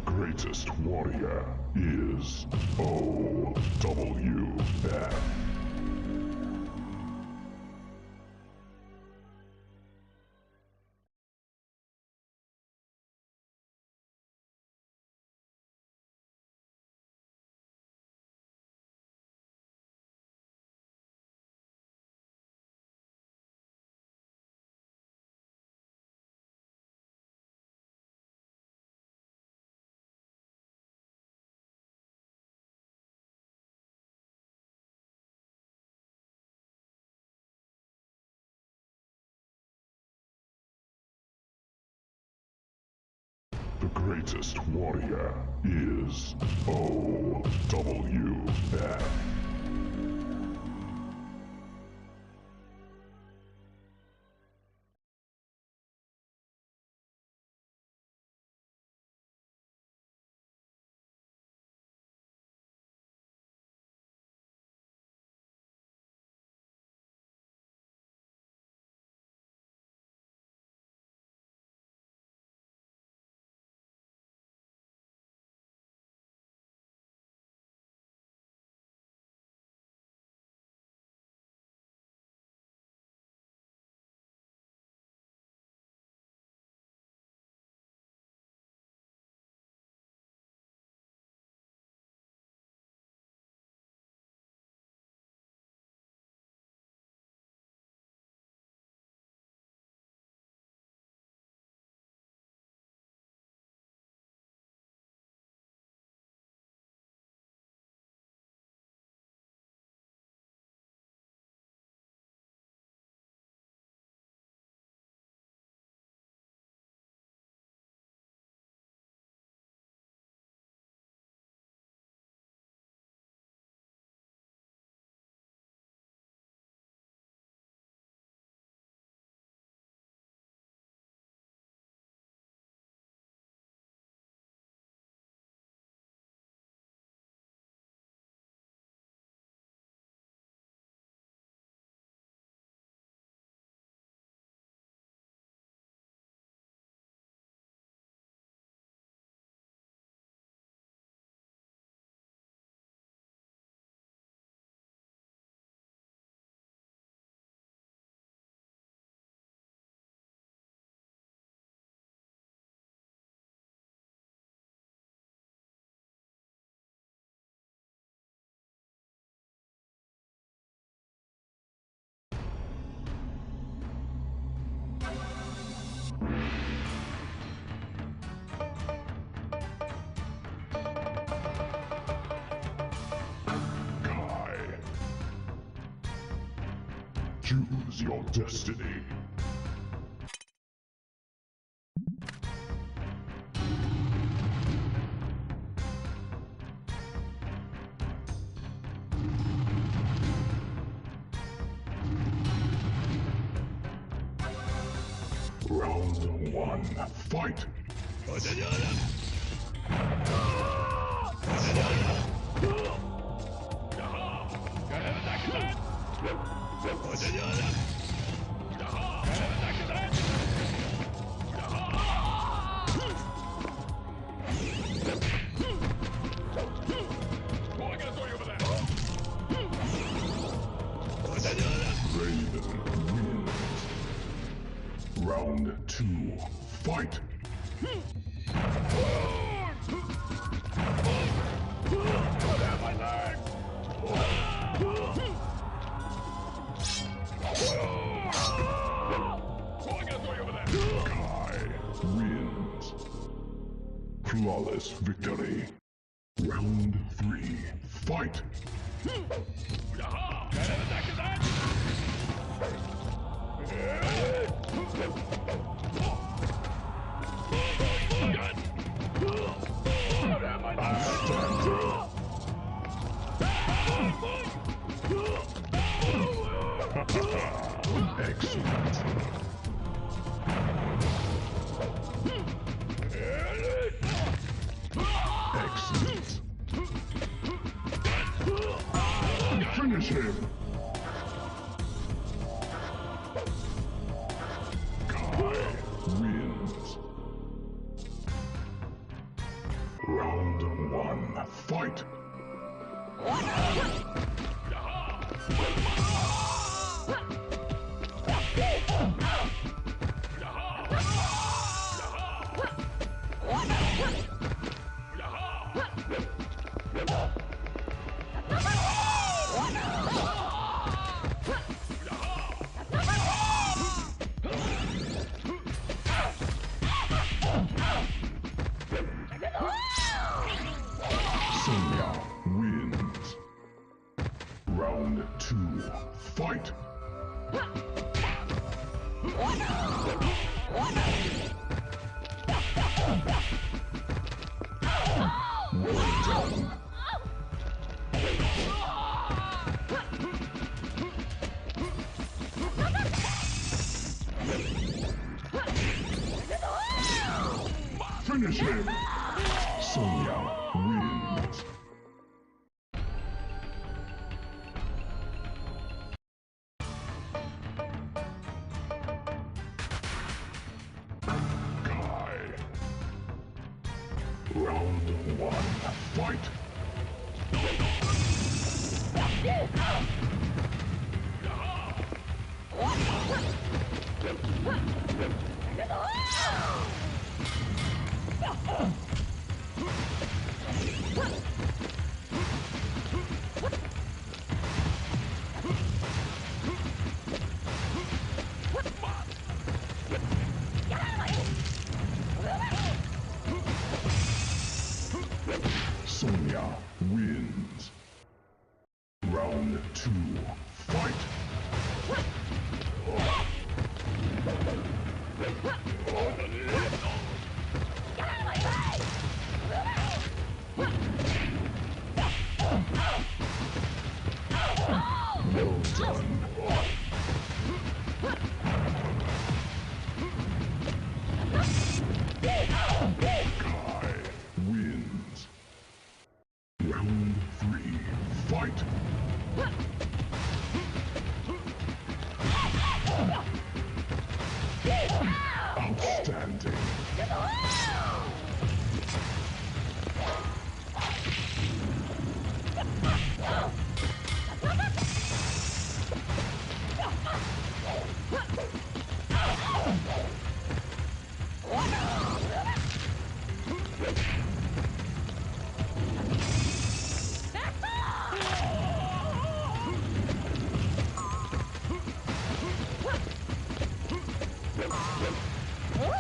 greatest warrior is OWF. The greatest warrior is OWF. Choose your destiny. Round one, fight! Round two, fight! Kai wins. Flawless victory. Round three, fight! Excellent. Excellent. Finish him. Kai wins. Fight! Sonya wins. Round 2, fight! Well done. Finish him! Sonya wins. Kai. Round 1, fight! Sonya wins. Round 2, fight! Well done. Kai wins. Round 3, fight! Outstanding.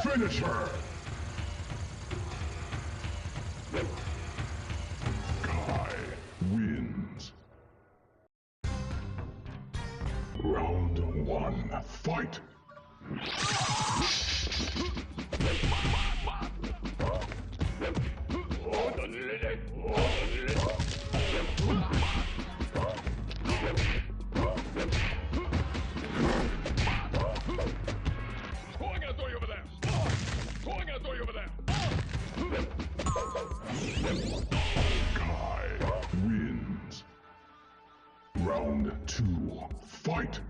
Finish her! Kai wins. Round 1, fight! Kai wins. Round 2, fight!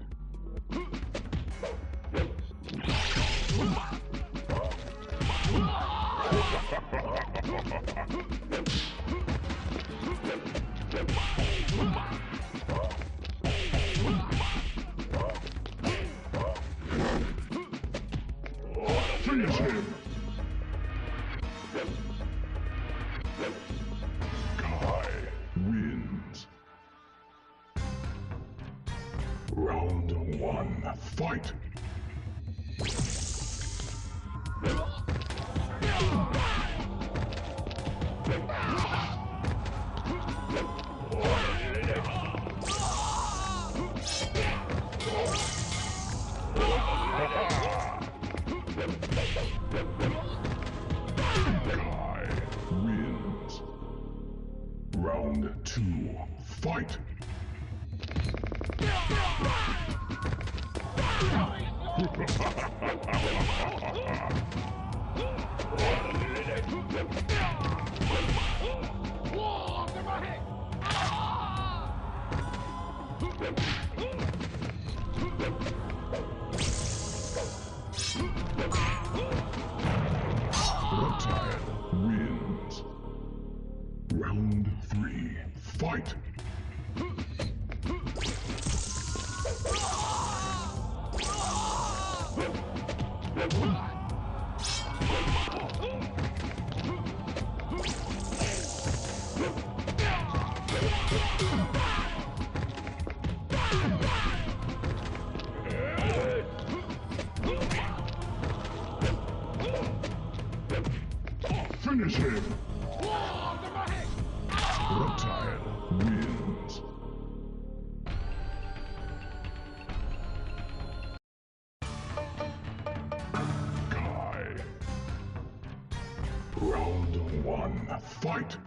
Finish him! Kai wins. Round 1, fight! Kai wins. Round 2, fight! Round 3, fight! Finish him! Reptile wins. Kai. Round 1, fight!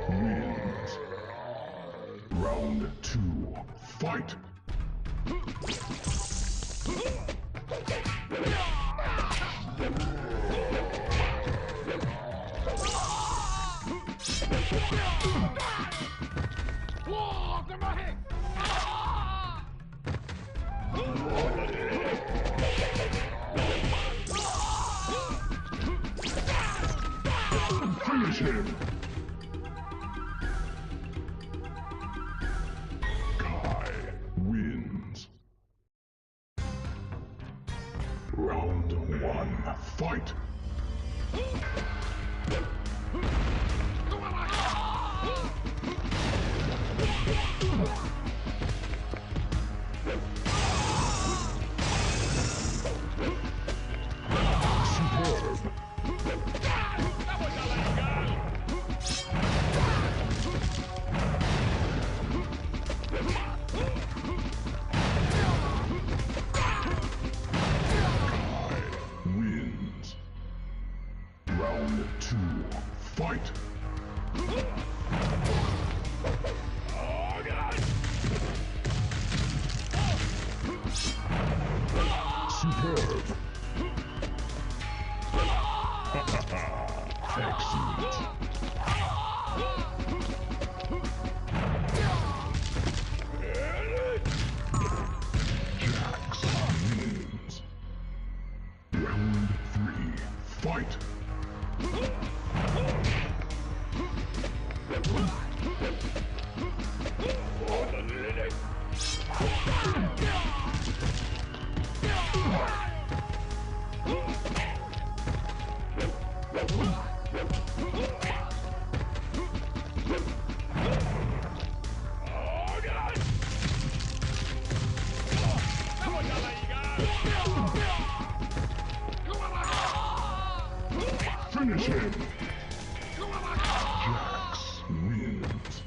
Wins. Round 2, fight! Finish him! Kai wins. Round 1, fight! Superb! Wins. Round 2, fight! Superb! Excellent! Jax wins. Round 3, fight! Finish him! Jax wins.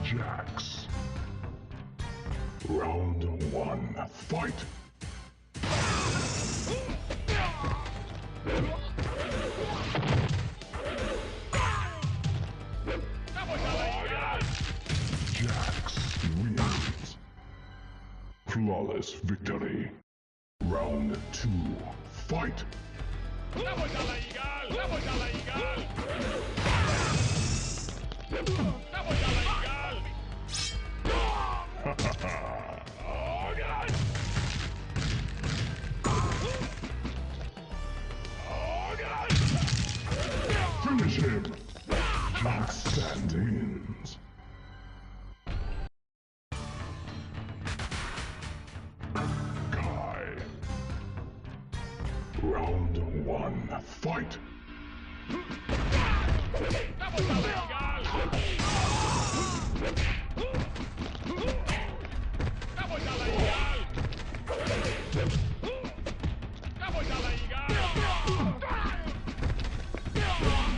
Jax. Round 1, fight! Jax wins. Flawless victory. Round 2, fight! Finish him! Jax wins. Kai. Round 1, fight!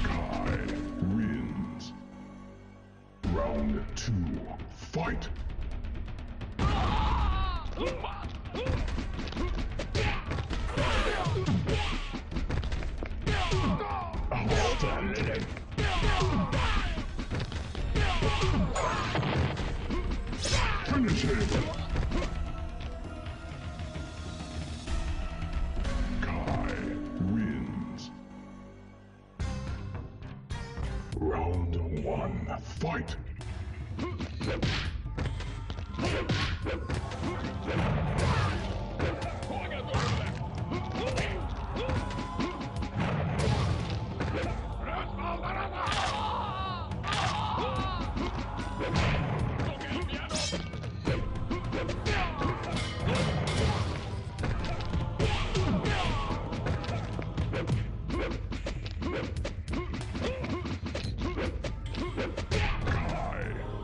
Kai wins. Round 2, fight! fight!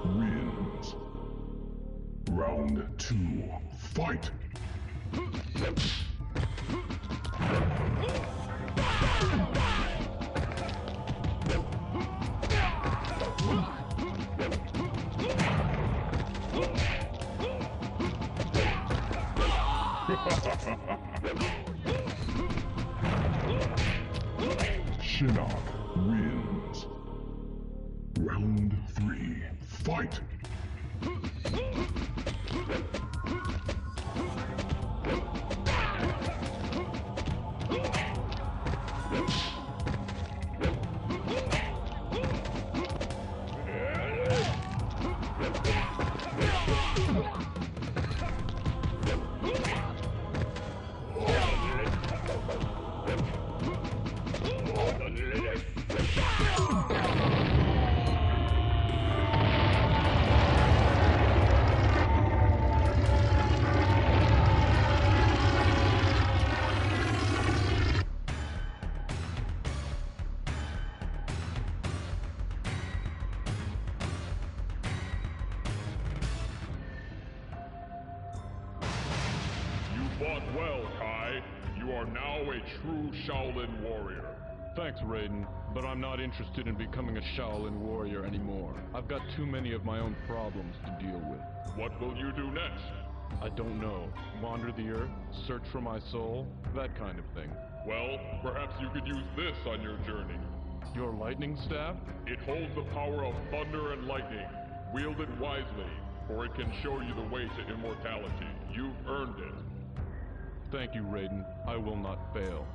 Wins. Round 2, fight! Shinnok wins. Round 3, fight! Fought well, Kai. You are now a true Shaolin warrior. Thanks, Raiden, but I'm not interested in becoming a Shaolin warrior anymore. I've got too many of my own problems to deal with. What will you do next? I don't know. Wander the earth, search for my soul, that kind of thing. Well, perhaps you could use this on your journey. Your lightning staff? It holds the power of thunder and lightning. Wield it wisely, for it can show you the way to immortality. You've earned it. Thank you, Raiden. I will not fail.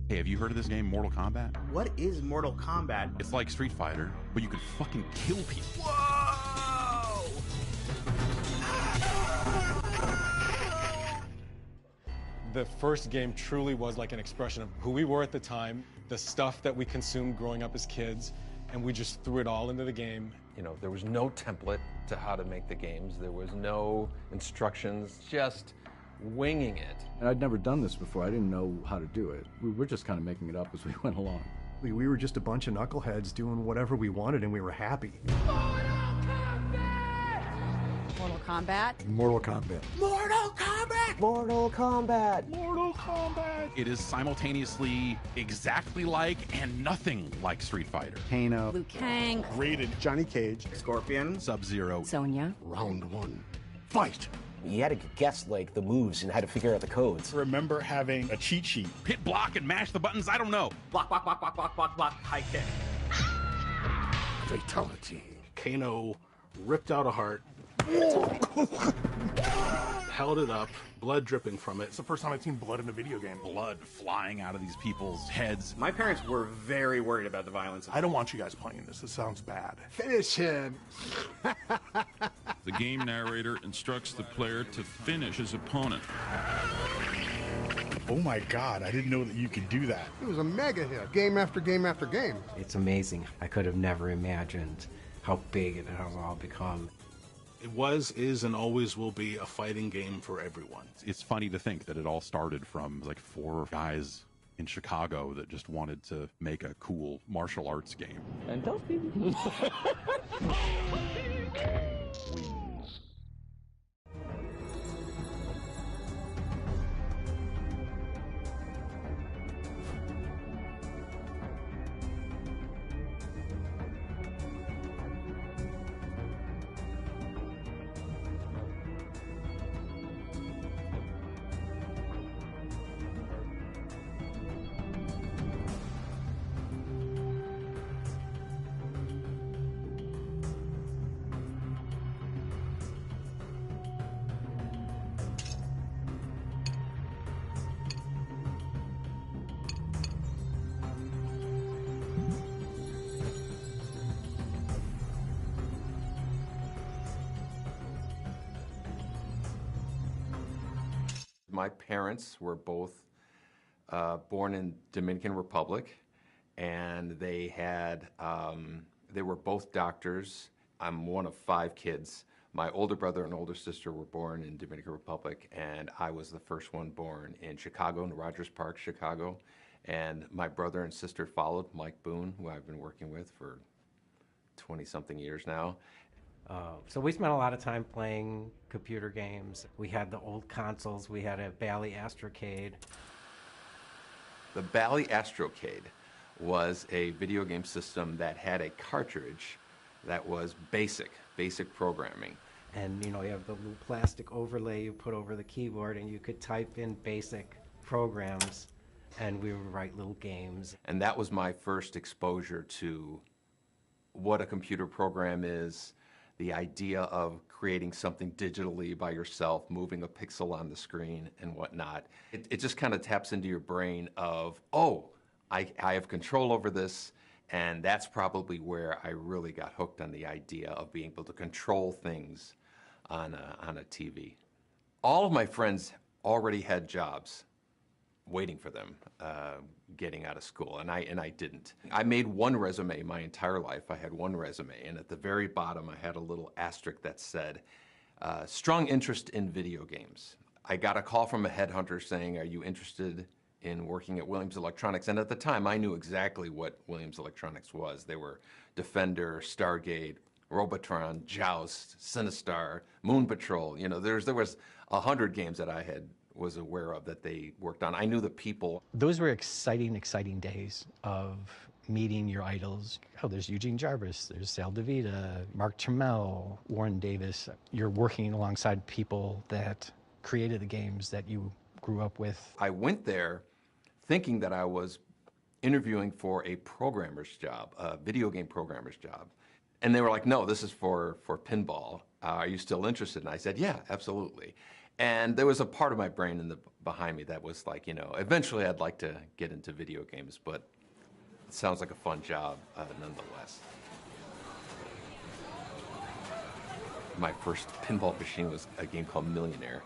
Hey, have you heard of this game, Mortal Kombat? What is Mortal Kombat? It's like Street Fighter, but you can fucking kill people. Whoa! The first game truly was like an expression of who we were at the time, the stuff that we consumed growing up as kids, and we just threw it all into the game. You know, there was no template to how to make the games. There was no instructions, just winging it. And I'd never done this before. I didn't know how to do it. We were just kind of making it up as we went along. We were just a bunch of knuckleheads doing whatever we wanted, and we were happy. Mortal Kombat. Mortal Kombat. Mortal Kombat. Mortal Kombat. Mortal Kombat. It is simultaneously exactly like and nothing like Street Fighter. Kano. Liu Kang. Raiden. Johnny Cage. Scorpion. Sub-Zero. Sonya. Round one. Fight! You had to guess like the moves and how to figure out the codes. Remember having a cheat sheet. Hit block and mash the buttons, I don't know. Block, block, block, block, block, block, block. High kick. Fatality. Kano ripped out a heart. Held it up, blood dripping from it. It's the first time I've seen blood in a video game. Blood flying out of these people's heads. My parents were very worried about the violence. I don't want you guys playing this. It sounds bad. Finish him. The game narrator instructs the player to finish his opponent. Oh my God, I didn't know that you could do that. It was a mega hit. Game after game after game. It's amazing. I could have never imagined how big it has all become. It was, is, and always will be a fighting game for everyone. It's funny to think that it all started from like 4 guys in Chicago that just wanted to make a cool martial arts game. And those people. Wins. My parents were both born in Dominican Republic, and they were both doctors. I'm one of 5 kids. My older brother and older sister were born in Dominican Republic, and I was the first one born in Chicago, in Rogers Park, Chicago. And my brother and sister followed, Mike Boone, who I've been working with for 20-something years now. So we spent a lot of time playing computer games. We had the old consoles. We had a Bally Astrocade. The Bally Astrocade was a video game system that had a cartridge that was basic programming. And you know, you have the little plastic overlay you put over the keyboard, and you could type in basic programs, and we would write little games. And that was my first exposure to what a computer program is, the idea of creating something digitally by yourself, moving a pixel on the screen and whatnot. It just kind of taps into your brain of, oh, I have control over this, and that's probably where I really got hooked on the idea of being able to control things on a TV. All of my friends already had jobs waiting for them getting out of school, and I didn't. I made one resume my entire life. I had one resume, and at the very bottom I had a little asterisk that said, strong interest in video games. I got a call from a headhunter saying, are you interested in working at Williams Electronics? And at the time I knew exactly what Williams Electronics was. They were Defender, Stargate, Robotron, Joust, Sinistar, Moon Patrol. You know, there was 100 games that I was aware of that they worked on. I knew the people. Those were exciting days of meeting your idols. Oh, there's Eugene Jarvis, there's Sal DeVita, Mark Trammell, Warren Davis. You're working alongside people that created the games that you grew up with. I went there thinking that I was interviewing for a programmer's job, a video game programmer's job. And they were like, no, this is for pinball. Are you still interested? And I said, yeah, absolutely. And there was a part of my brain behind me that was like, eventually I'd like to get into video games, but it sounds like a fun job nonetheless. My first pinball machine was a game called Millionaire.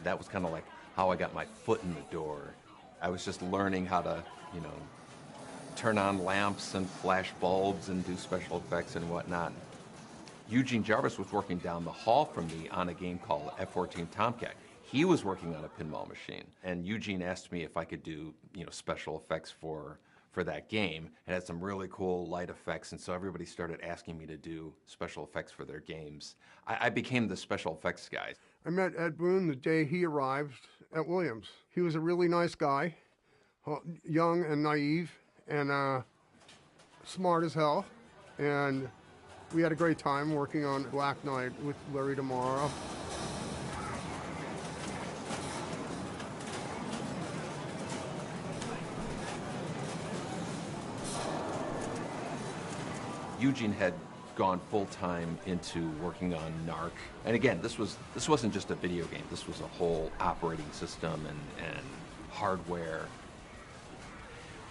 That was kind of like how I got my foot in the door. I was just learning how to, turn on lamps and flash bulbs and do special effects and whatnot. Eugene Jarvis was working down the hall from me on a game called F-14 Tomcat. He was working on a pinball machine, and Eugene asked me if I could do, special effects for that game. It had some really cool light effects, and so everybody started asking me to do special effects for their games. I became the special effects guy. I met Ed Boon the day he arrived at Williams. He was a really nice guy, young and naive, and smart as hell, and we had a great time working on Black Knight with Larry Tomorrow. Eugene had gone full-time into working on NARC. And again, this wasn't just a video game. This was a whole operating system and hardware.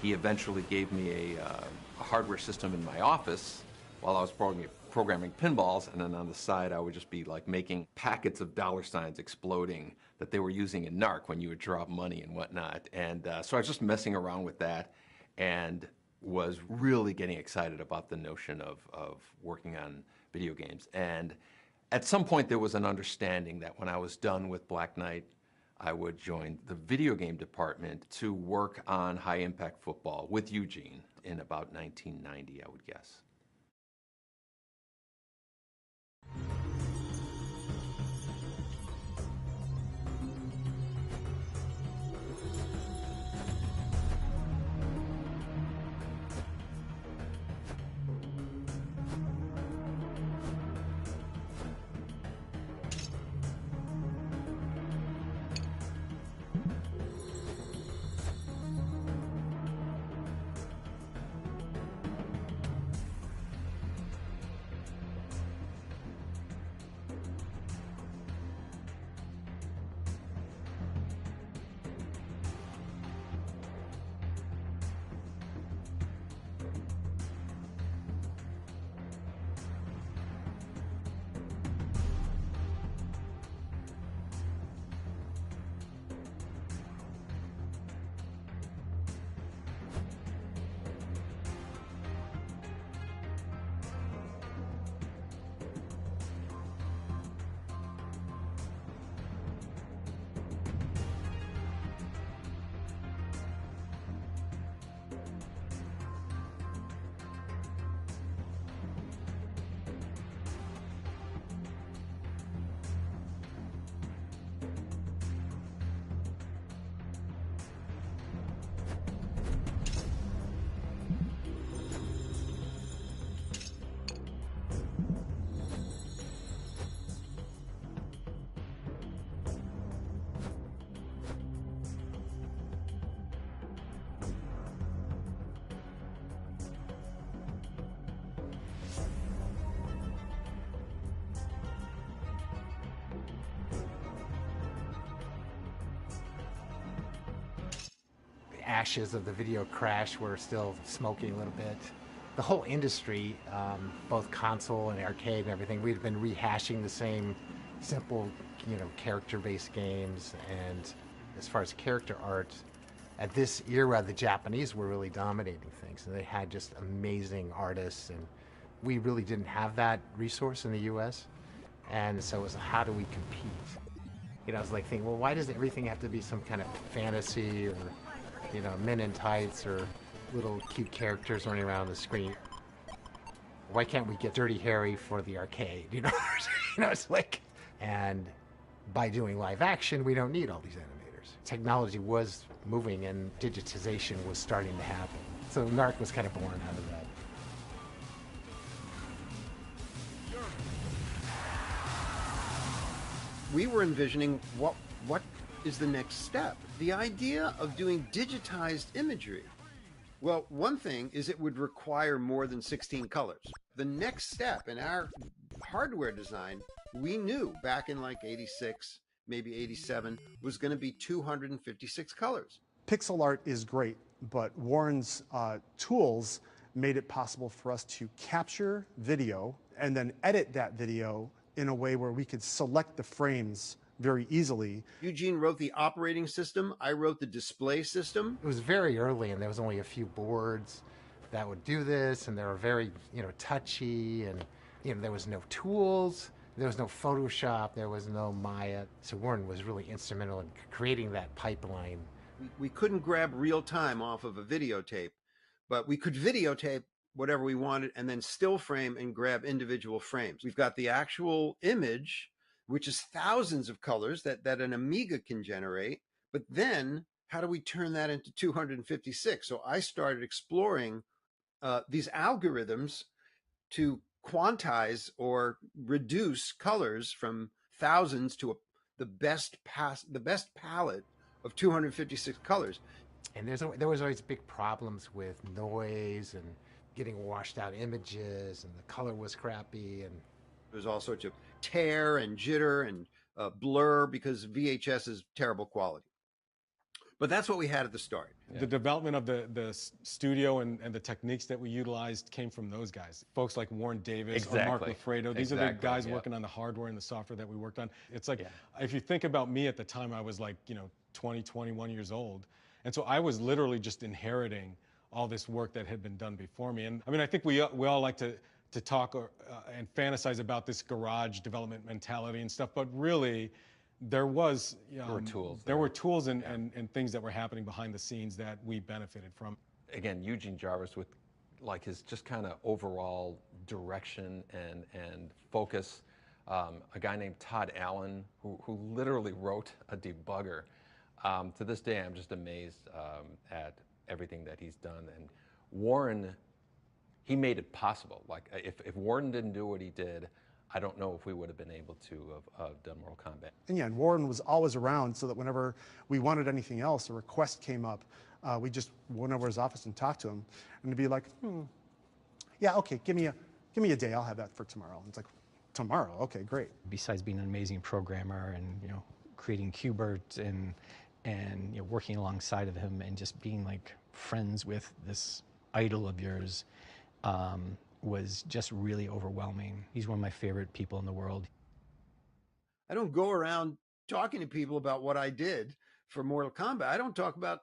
He eventually gave me a hardware system in my office while I was programming pinballs, and then on the side I would just be like making packets of dollar signs exploding that they were using in NARC when you would drop money and whatnot. And so I was just messing around with that and was really getting excited about the notion of working on video games. And at some point there was an understanding that when I was done with Black Knight, I would join the video game department to work on high-impact football with Eugene in about 1990, I would guess. Ashes of the video crash were still smoking a little bit. The whole industry, both console and arcade and everything, we'd been rehashing the same simple, character-based games. And as far as character art, at this era, the Japanese were really dominating things. And they had just amazing artists, and we really didn't have that resource in the U.S. And so it was, how do we compete? I was like thinking, well, why does everything have to be some kind of fantasy or men in tights or little cute characters running around the screen? Why can't we get Dirty Harry for the arcade? It's like, and by doing live action, we don't need all these animators. Technology was moving and digitization was starting to happen. So NARC was kind of born out of that. We were envisioning what is the next step. The idea of doing digitized imagery. Well, one thing is it would require more than 16 colors. The next step in our hardware design, we knew back in like 86, maybe 87, was going to be 256 colors. Pixel art is great, but Warren's tools made it possible for us to capture video and then edit that video in a way where we could select the frames very easily. Eugene wrote the operating system. I wrote the display system. It was very early, and there was only a few boards that would do this, and they were very, touchy, and there was no tools, there was no Photoshop, there was no Maya. So Warren was really instrumental in creating that pipeline. We couldn't grab real time off of a videotape, but we could videotape whatever we wanted and then still frame and grab individual frames. We've got the actual image, which is thousands of colors that an Amiga can generate. But then how do we turn that into 256? So I started exploring these algorithms to quantize or reduce colors from thousands to the best palette of 256 colors. And there was always big problems with noise and getting washed out images, and the color was crappy, and there's all sorts of tear and jitter and blur because VHS is terrible quality. But that's what we had at the start. The development of the studio and the techniques that we utilized came from those guys. Folks like Warren Davis or Mark Lafredo. These are the guys working on the hardware and the software that we worked on. It's like, if you think about me at the time, I was like, 20, 21 years old. And so I was literally just inheriting all this work that had been done before me. And I mean, I think we all like to talk and fantasize about this garage development mentality and stuff, but really, there were tools and things that were happening behind the scenes that we benefited from. Again, Eugene Jarvis with like his just kind of overall direction and focus. A guy named Todd Allen who literally wrote a debugger. To this day, I'm just amazed at everything that he's done. And Warren, he made it possible. Like if Warren didn't do what he did, I don't know if we would have been able to have done Mortal Kombat. And Warren was always around so that whenever we wanted anything else, a request came up, we just went over his office and talked to him, and to be like, yeah, okay, give me a day, I'll have that for tomorrow. And it's like, tomorrow, okay, great. Besides being an amazing programmer and creating Qbert and working alongside of him and just being like friends with this idol of yours, was just really overwhelming. He's one of my favorite people in the world. I don't go around talking to people about what I did for Mortal Kombat. I don't talk about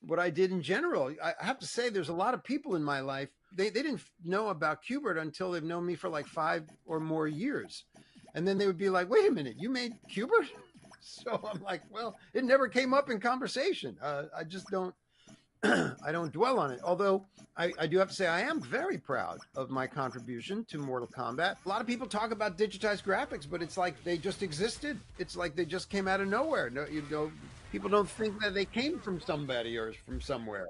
what I did in general. I have to say there's a lot of people in my life, they didn't know about Qbert until they've known me for like 5 or more years. And then they would be like, wait a minute, you made Qbert? So I'm like, well, it never came up in conversation. I just don't, I don't dwell on it. Although I do have to say I am very proud of my contribution to Mortal Kombat. A lot of people talk about digitized graphics, but it's like they just existed. It's like they just came out of nowhere. No, people don't think that they came from somebody or from somewhere.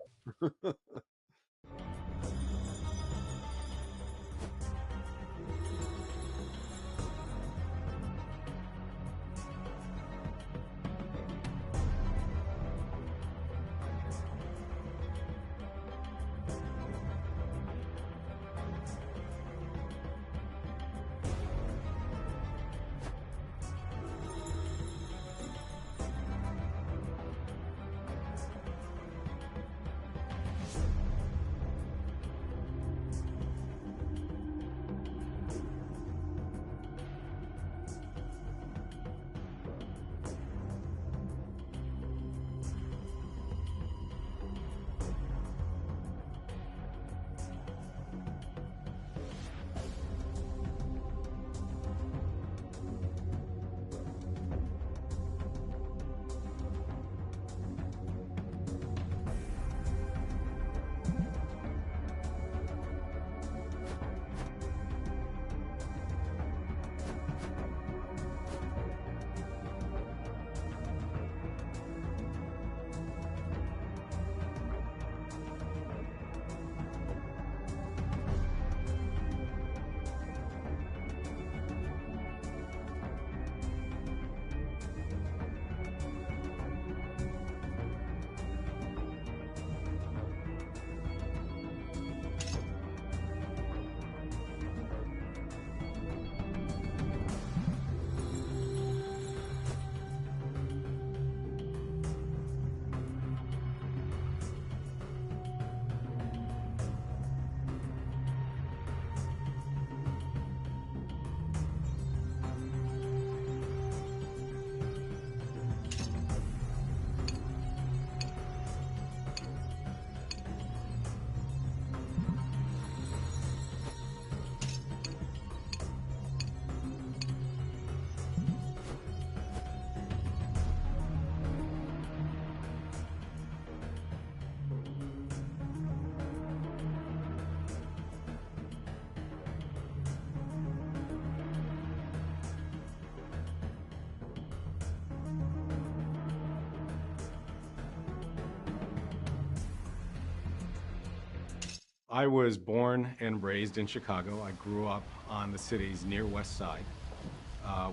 I was born and raised in Chicago. I grew up on the city's near west side,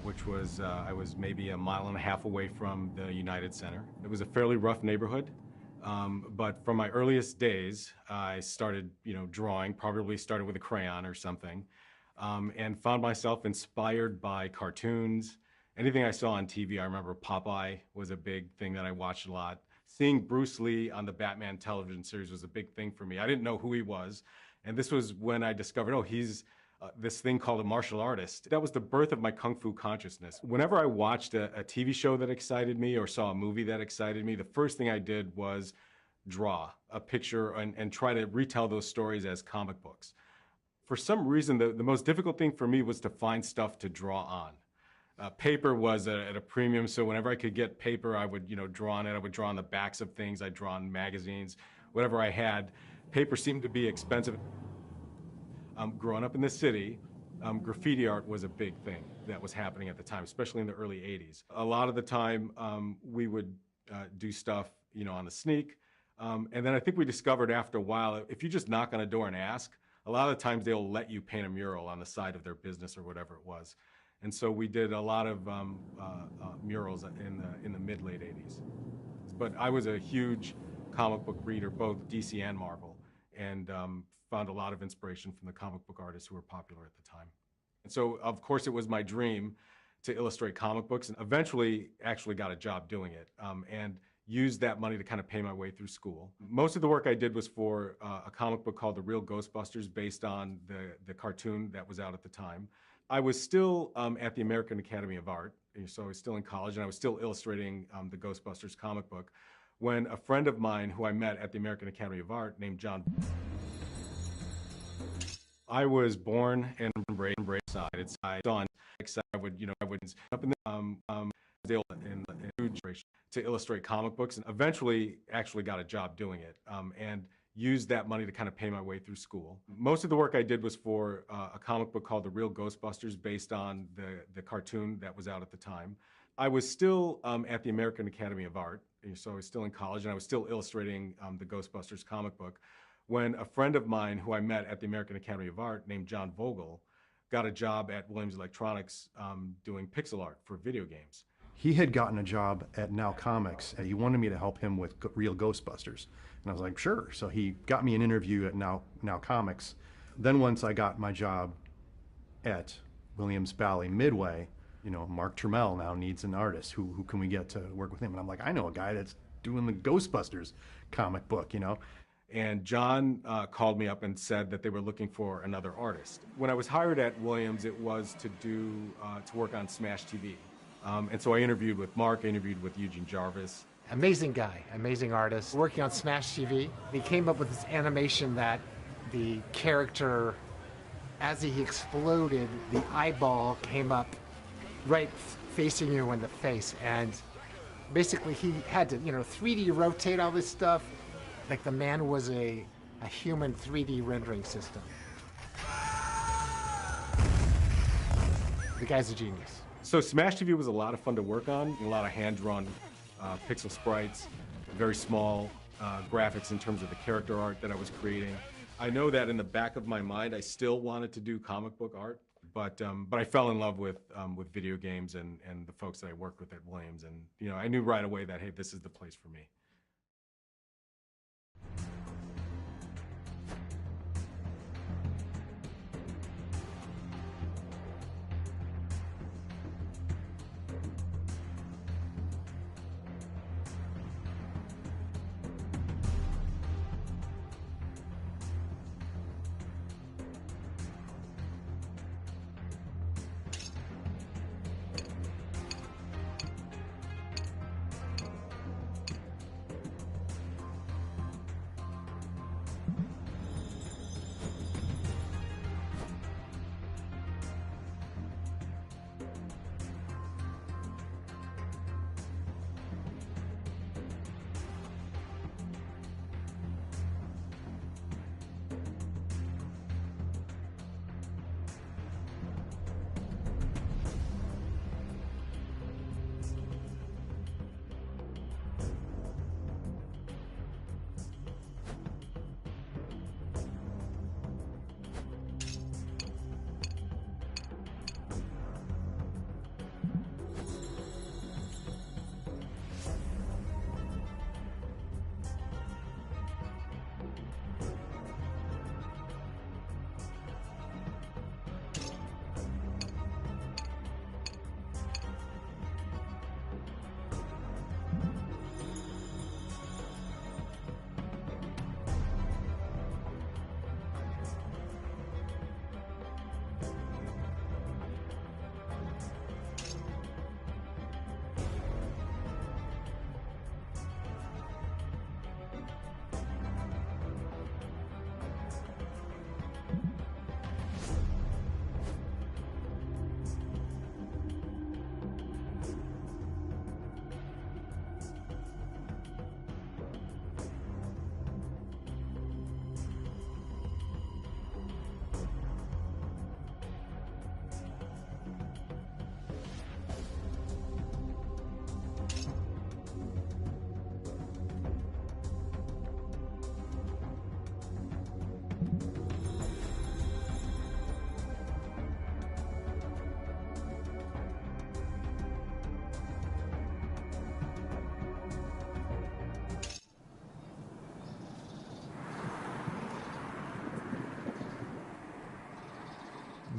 which was, I was maybe a mile and a half away from the United Center. It was a fairly rough neighborhood, but from my earliest days, I started, drawing, probably started with a crayon or something, and found myself inspired by cartoons. Anything I saw on TV, I remember Popeye was a big thing that I watched a lot. Seeing Bruce Lee on the Batman television series was a big thing for me. I didn't know who he was, and this was when I discovered, oh, he's this thing called a martial artist. That was the birth of my Kung Fu consciousness. Whenever I watched a TV show that excited me or saw a movie that excited me, the first thing I did was draw a picture and try to retell those stories as comic books. For some reason, the most difficult thing for me was to find stuff to draw on. Paper was at a premium, so whenever I could get paper, I would, draw on it. I would draw on the backs of things. I'd draw on magazines, whatever I had. Paper seemed to be expensive. Growing up in the city, graffiti art was a big thing that was happening at the time, especially in the early 80s. A lot of the time, we would do stuff, on the sneak. And then I think we discovered after a while, if you just knock on a door and ask, a lot of the times they'll let you paint a mural on the side of their business or whatever it was. And so we did a lot of murals in the mid-late 80s. But I was a huge comic book reader, both DC and Marvel, and found a lot of inspiration from the comic book artists who were popular at the time. And so, of course, it was my dream to illustrate comic books, and eventually actually got a job doing it, and used that money to kind of pay my way through school. Most of the work I did was for a comic book called The Real Ghostbusters, based on the cartoon that was out at the time. I was still at the American Academy of Art, so I was still in college, and I was still illustrating the Ghostbusters comic book, when a friend of mine who I met at the American Academy of Art named John. I was born and raised side. It's I on I would up in the huge to illustrate comic books, and eventually actually got a job doing it, and used that money to kind of pay my way through school. Most of the work I did was for a comic book called The Real Ghostbusters, based on the cartoon that was out at the time. I was still at the American Academy of Art, so I was still in college, and I was still illustrating the Ghostbusters comic book, when a friend of mine who I met at the American Academy of Art named John Vogel got a job at Williams Electronics doing pixel art for video games. He had gotten a job at Now Comics, and he wanted me to help him with Real Ghostbusters. And I was like, sure. So he got me an interview at Now Comics. Then once I got my job at Williams Bally Midway, Mark Trammell now needs an artist. Who can we get to work with him? And I'm like, I know a guy that's doing the Ghostbusters comic book, And John called me up and said that they were looking for another artist. When I was hired at Williams, it was to work on Smash TV. And so I interviewed with Mark, I interviewed with Eugene Jarvis. Amazing guy, amazing artist, working on Smash TV. He came up with this animation that the character, as he exploded, the eyeball came up right facing you in the face. And basically he had to, 3D rotate all this stuff. Like the man was a human 3D rendering system. The guy's a genius. So Smash TV was a lot of fun to work on, a lot of hand-drawn pixel sprites, very small graphics in terms of the character art that I was creating. I know that in the back of my mind, I still wanted to do comic book art, but I fell in love with video games and the folks that I worked with at Williams, and I knew right away that, hey, this is the place for me.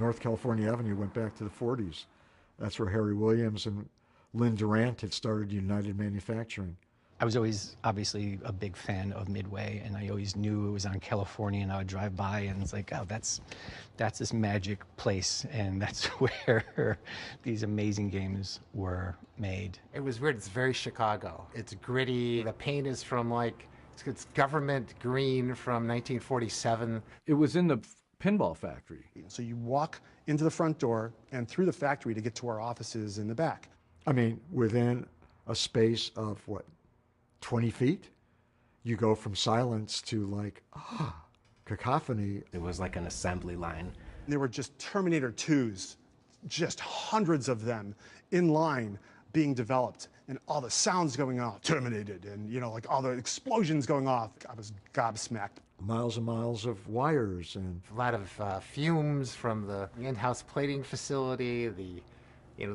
North California Avenue went back to the 40s. That's where Harry Williams and Lynn Durant had started United Manufacturing. I was always obviously a big fan of Midway, and I always knew it was on California, and I would drive by and it's like, oh, that's this magic place, and that's where these amazing games were made. It was weird. It's very Chicago. It's gritty. The paint is from it's government green from 1947. It was in the pinball factory. So you walk into the front door and through the factory to get to our offices in the back. I mean, within a space of, 20 feet, you go from silence to cacophony. It was like an assembly line. There were just Terminator 2s, just hundreds of them in line being developed, and all the sounds going off, terminated, and all the explosions going off. I was gobsmacked. Miles and miles of wires and a lot of fumes from the in-house plating facility, the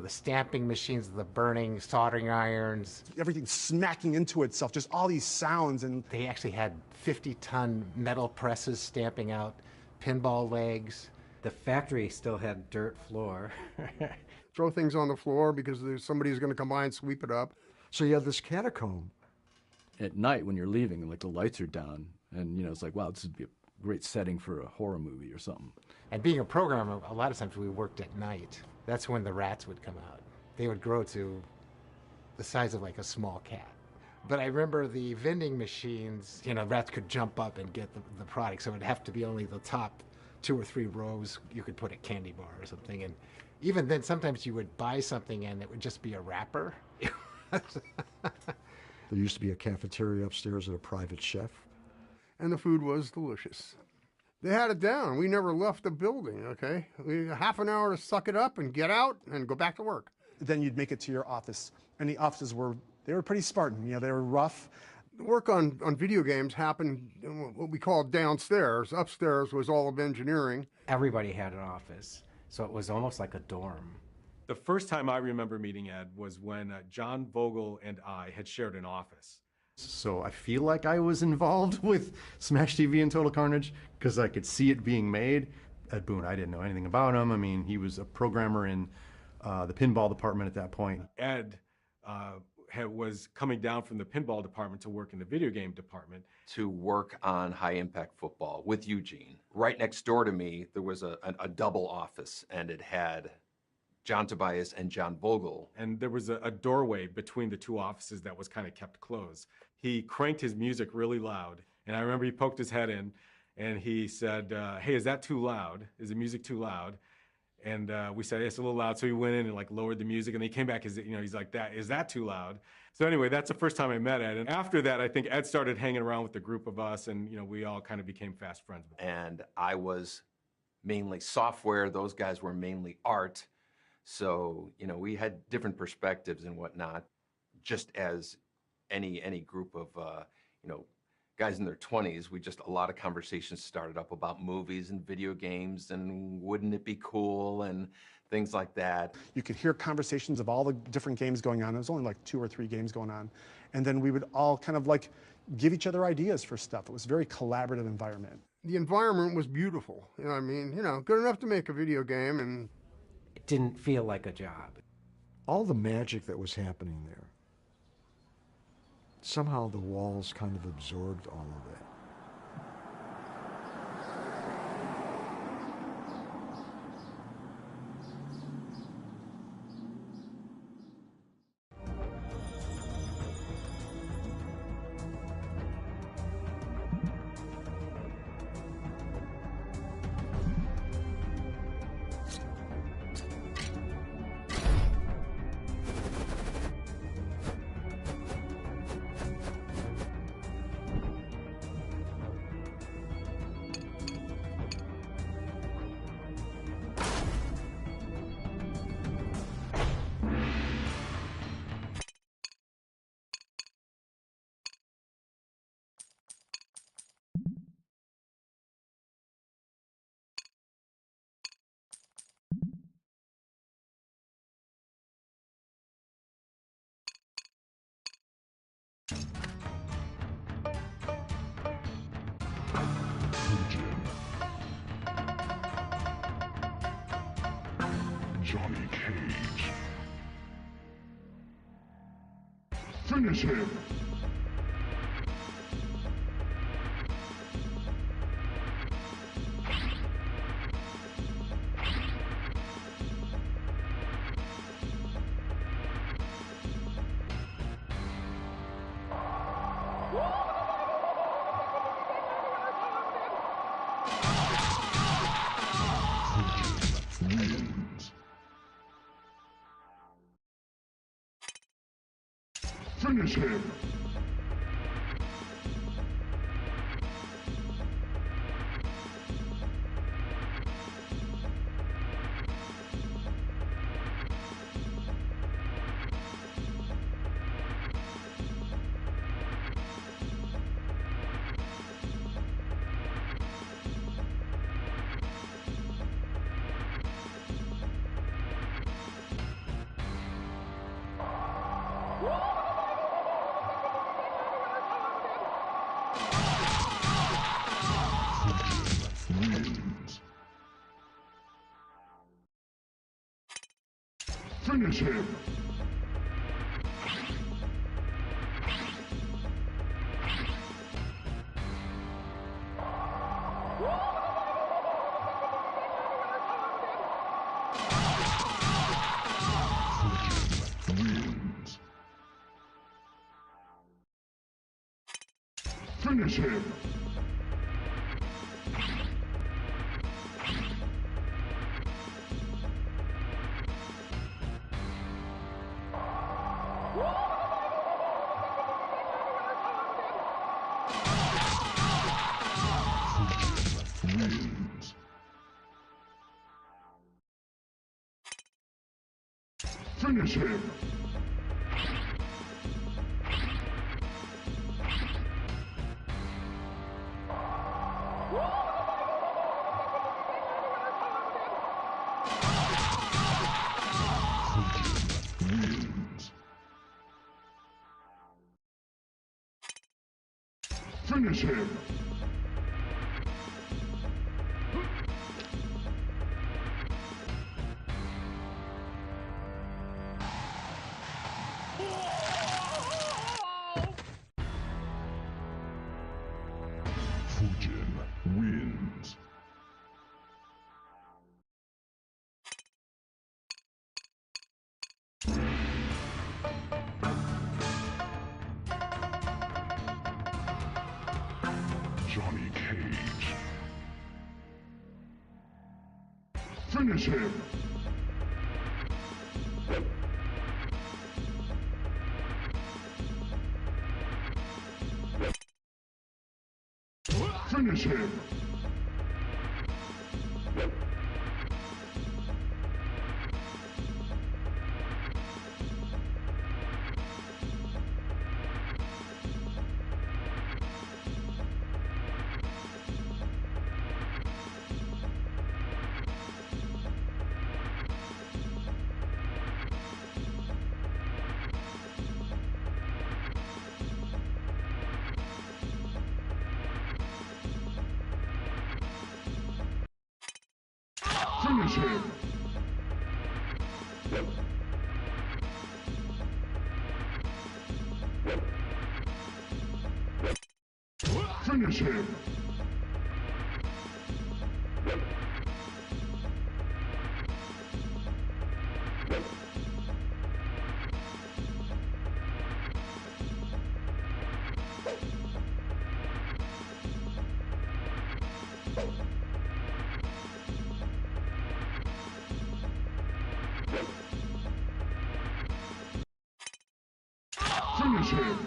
stamping machines, the burning soldering irons. Everything smacking into itself, just all these sounds. And they actually had 50-ton metal presses stamping out pinball legs. The factory still had dirt floor. Throw things on the floor because somebody's going to come by and sweep it up. So you have this catacomb. At night when you're leaving and the lights are down, and it's like, wow, this would be a great setting for a horror movie or something. And being a programmer, a lot of times we worked at night. That's when the rats would come out. They would grow to the size of a small cat. But I remember the vending machines, rats could jump up and get the product, so it'd have to be only the top 2 or 3 rows you could put a candy bar or something. And even then, sometimes you would buy something and it would just be a wrapper. There used to be a cafeteria upstairs at a private chef. And the food was delicious. They had it down. We never left the building, okay? We had half an hour to suck it up and get out and go back to work. Then you'd make it to your office. And the offices were pretty Spartan. They were rough. The work on video games happened in what we called downstairs. Upstairs was all of engineering. Everybody had an office, so it was almost like a dorm. The first time I remember meeting Ed was when John Vogel and I had shared an office. So I feel like I was involved with Smash TV and Total Carnage because I could see it being made. Ed Boon, I didn't know anything about him. I mean, he was a programmer in the pinball department at that point. Ed was coming down from the pinball department to work in the video game department. To work on high-impact football with Eugene. Right next door to me, there was a double office, and it had John Tobias and John Vogel. And there was a doorway between the 2 offices that was kind of kept closed. He cranked his music really loud, and I remember he poked his head in, and he said, hey, is that too loud? Is the music too loud? And we said, it's a little loud. So he went in and lowered the music, and he came back, he's like, is that too loud? So anyway, that's the first time I met Ed. And after that, I think Ed started hanging around with the group of us, and we all kind of became fast friends. And I was mainly software. Those guys were mainly art. So, we had different perspectives and whatnot, just as any group of, guys in their 20s. A lot of conversations started up about movies and video games and wouldn't it be cool and things like that. You could hear conversations of all the different games going on. There was only 2 or 3 games going on. And then we would all kind of give each other ideas for stuff. It was a very collaborative environment. The environment was beautiful. Good enough to make a video game, and it didn't feel like a job. All the magic that was happening there, somehow the walls kind of absorbed all of it. Finish him! Finish him! Finish him! Finish him! Finish him! Finish him! Fujin wins. Johnny Cage. Finish him! Finish him! Finish him! Finish him! Finish him!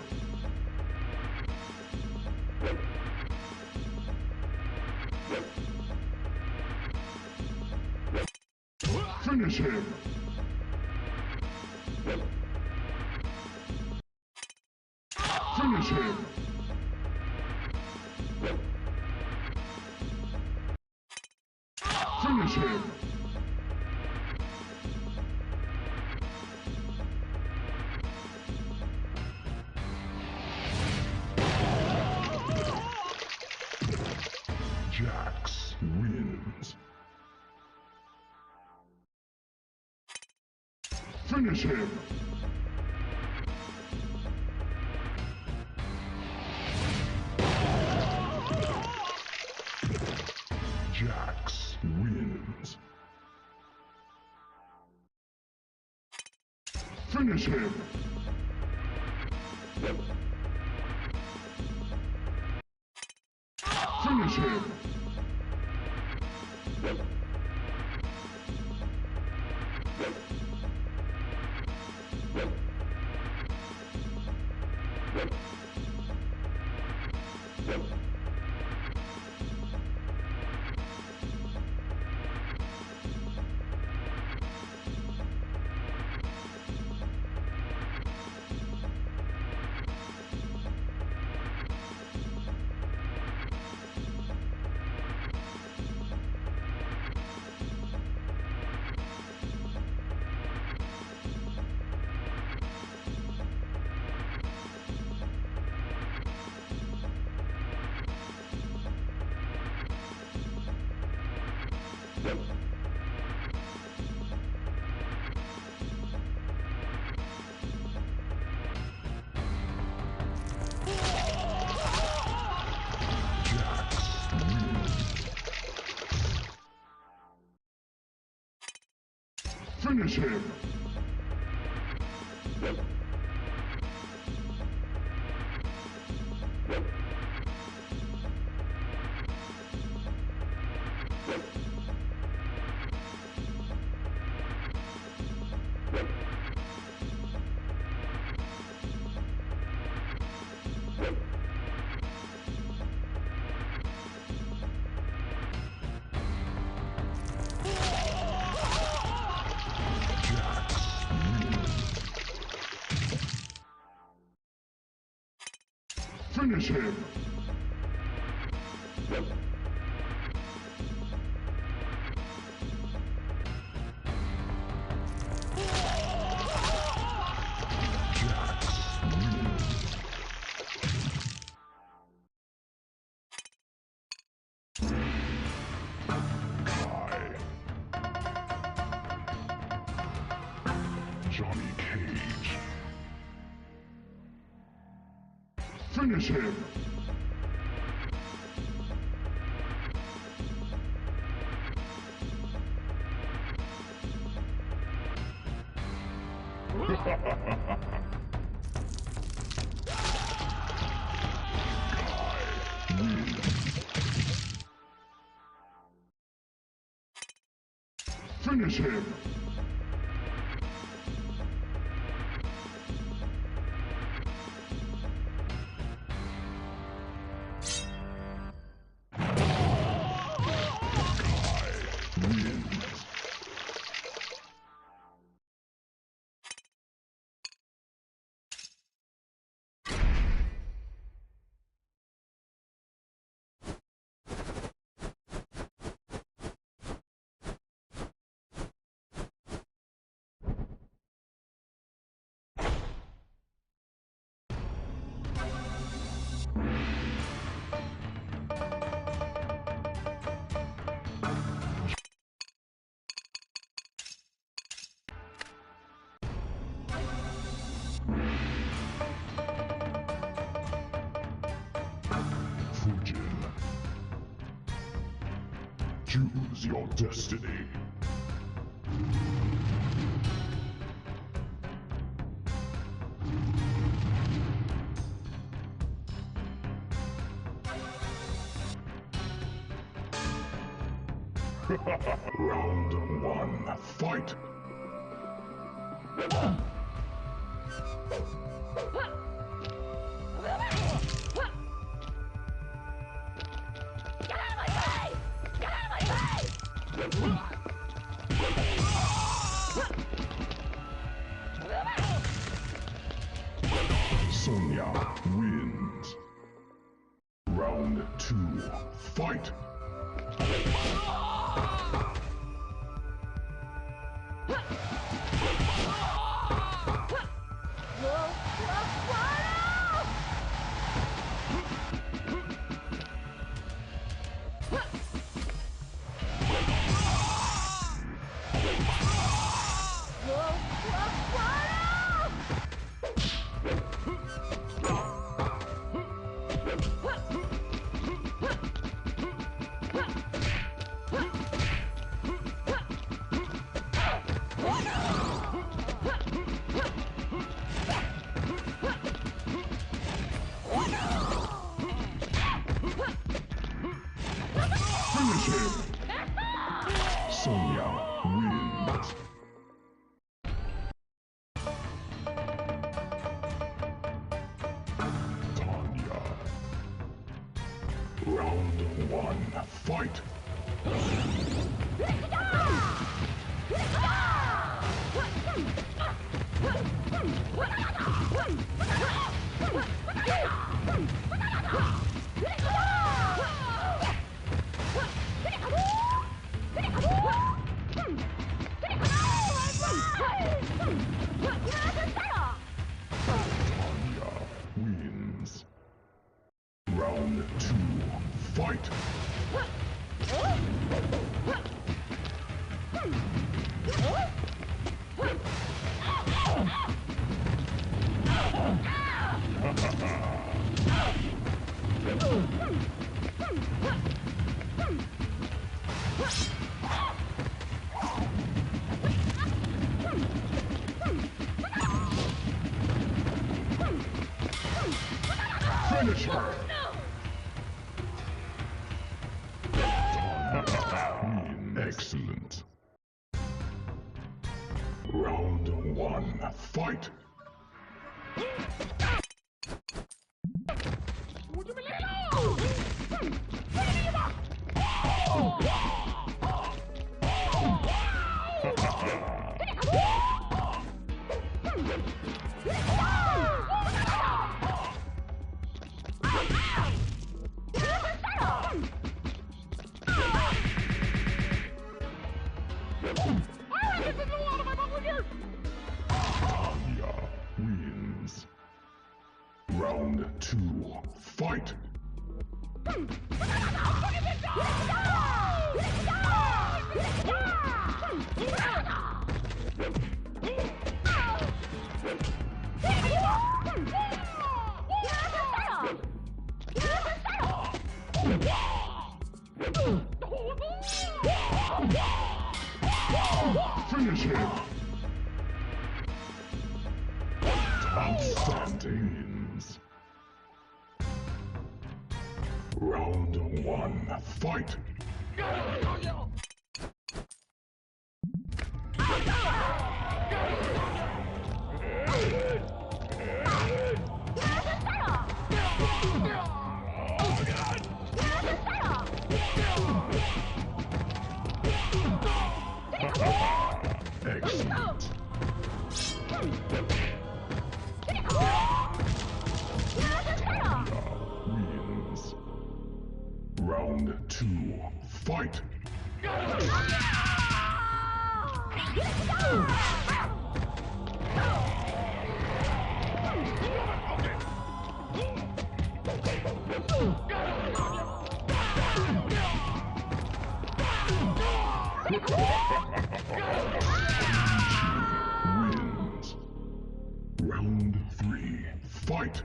Finish him! Finish him! Finish him! Jax wins. Finish him! Finish him! Finish him! Finish him! Finish him! Johnny Cage. Finish him! Finish him! Choose your destiny. Round one, fight! Sonya wins. Round two, fight! Round 1, fight! Tanya wins. Round 2, fight! Finish her! Excellent. Round 1, fight! Tanya wins. Round 2, fight! Finish him! Outstanding. Round 1, fight! Excellent. Wins. Round 2, fight! Wins. Round 3, fight!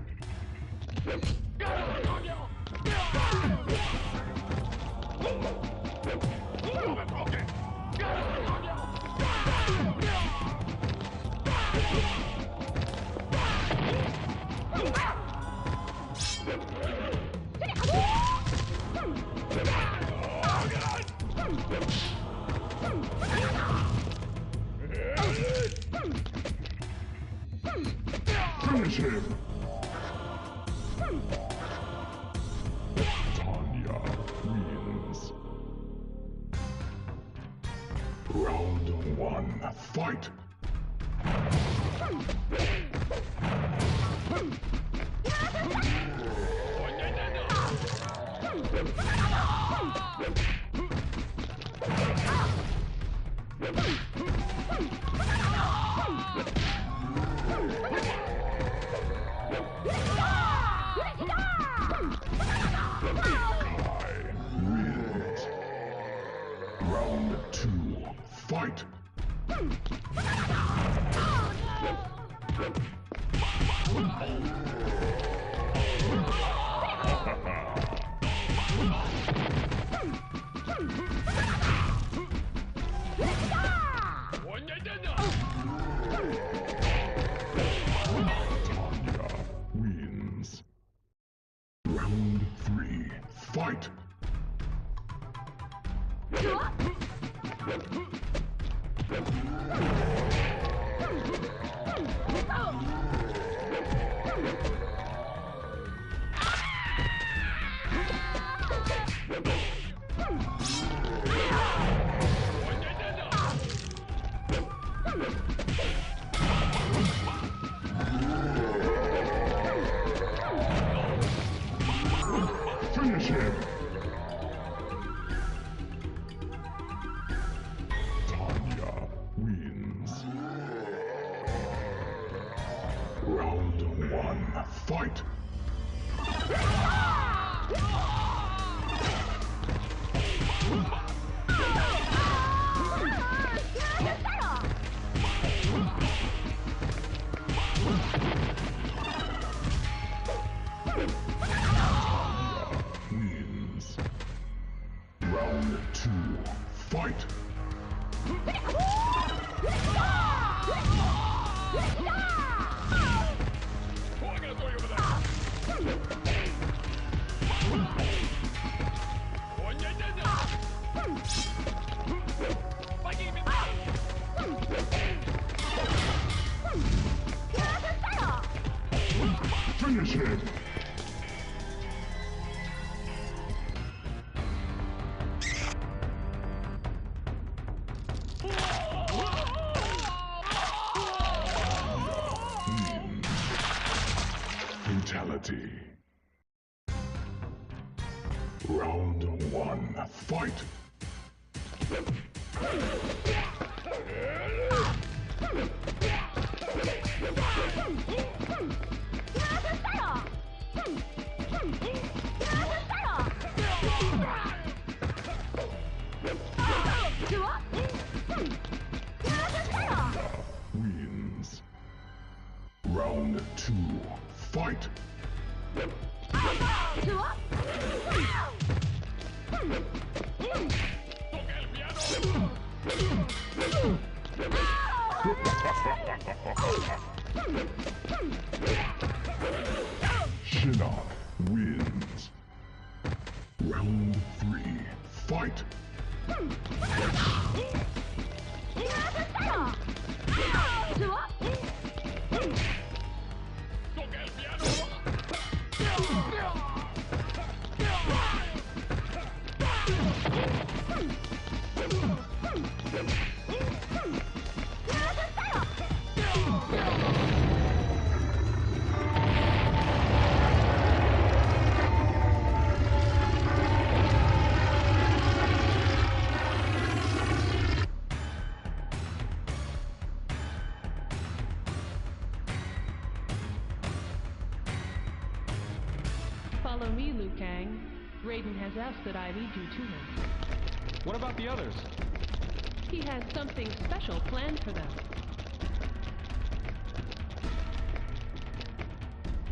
Finish him! Tanya wins. Round 1, fight! Wins. Round 2, fight! Tanya wins. Round 3, fight! fight! Wins. Round 2, fight! Finish him! Fatality. Round 1, fight! Wins. Round 2, fight! Shinnok wins. Round 3, fight! Follow me, Liu Kang. Raiden has asked that I lead you to him. What about the others? He has something special planned for them.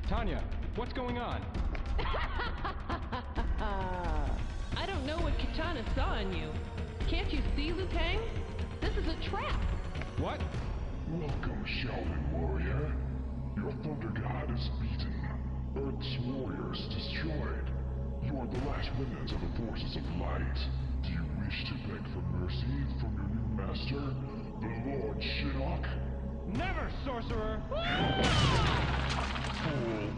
Tanya, what's going on? I don't know what Kitana saw in you. Can't you see, Liu Kang? This is a trap. What? Welcome, Shaolin warrior. Your Thunder God is beaten. Earth's warriors destroyed. You are the last remnants of the forces of light. Do you wish to beg for mercy from your new master, the Lord Shinnok? Never, sorcerer! Fool.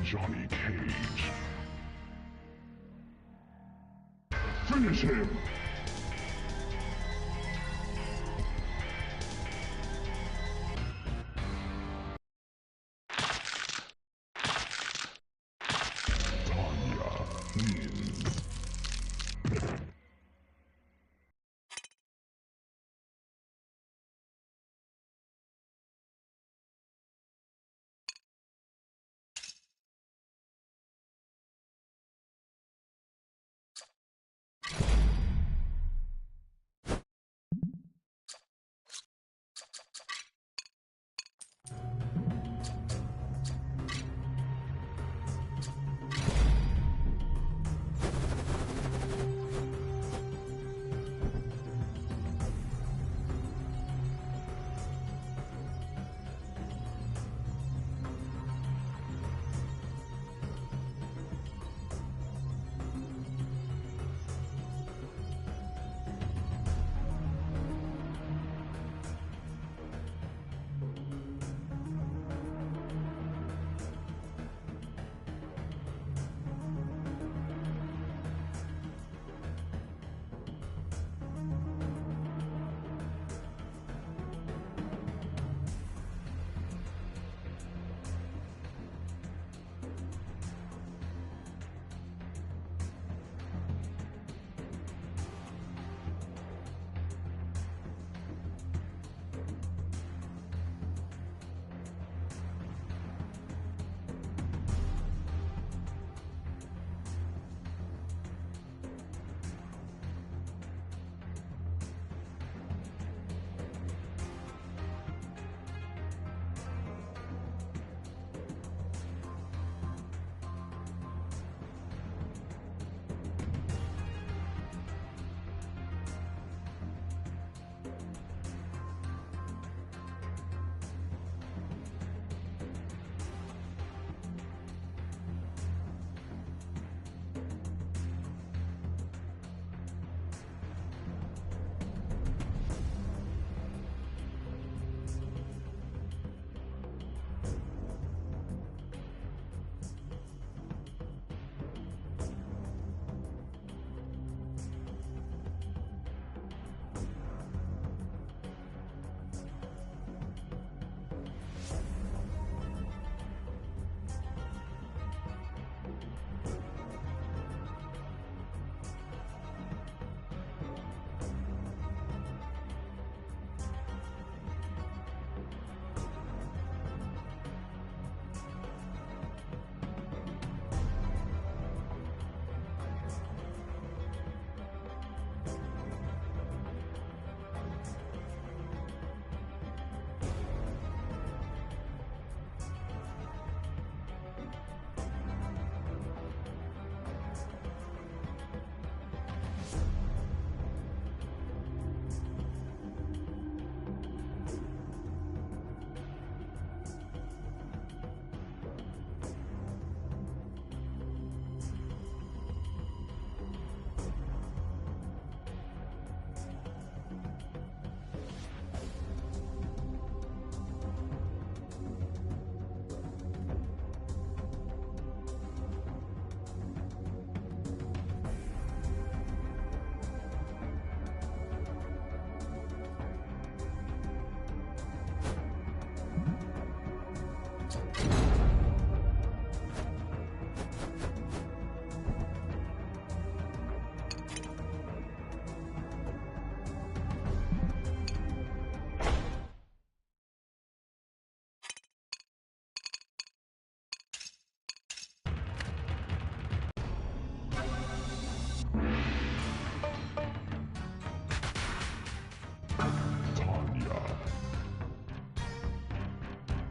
Johnny Cage. Finish him! Tanya wins.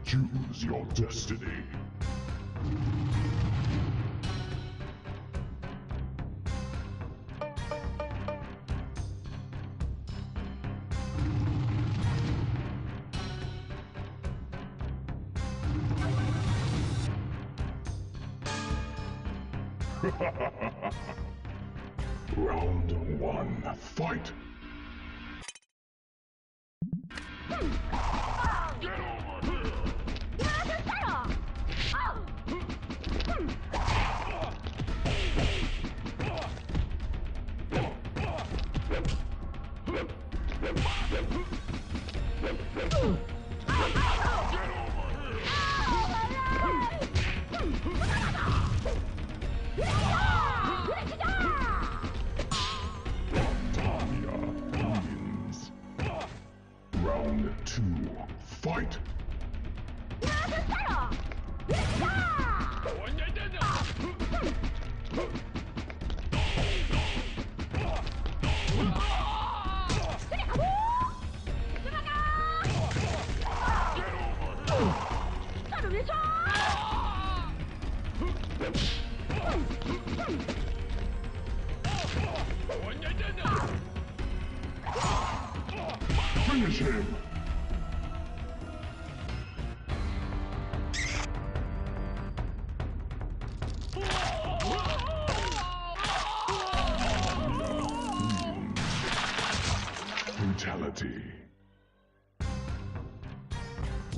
Choose your destiny. Round 1, fight! Get over here! Round 2, fight! Finish him! Fatality.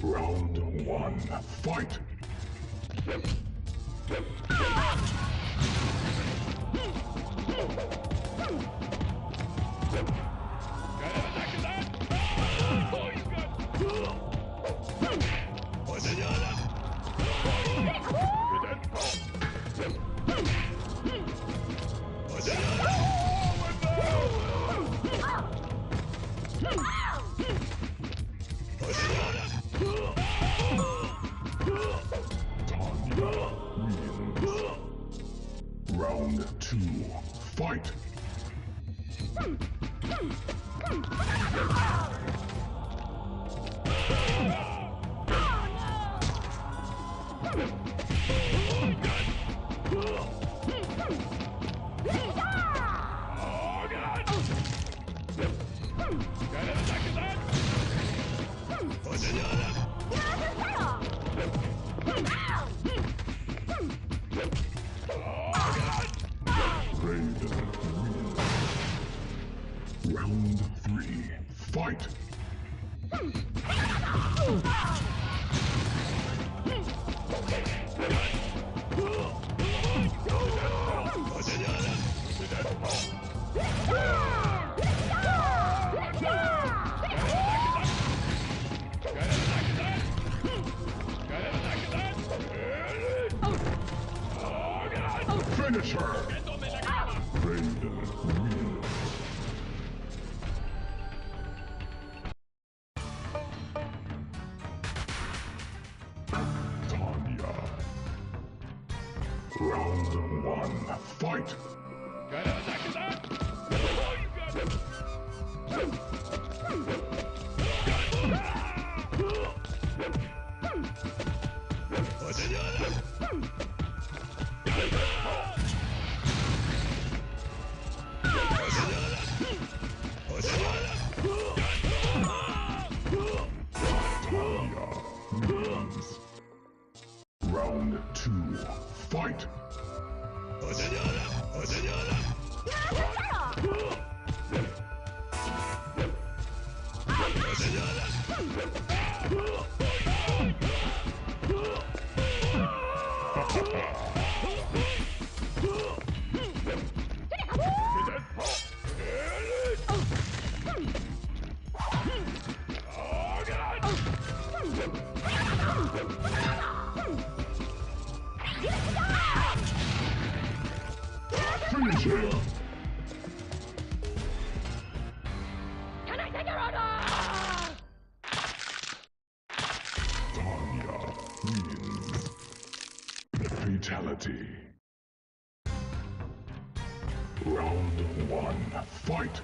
Round 1, fight! Round 2, fight! Round 3, fight! Finish her! Raiden wins. Tanya. Round 1, fight! Round 2, fight! Finish him! Tanya wins. Fatality. Round 1, fight!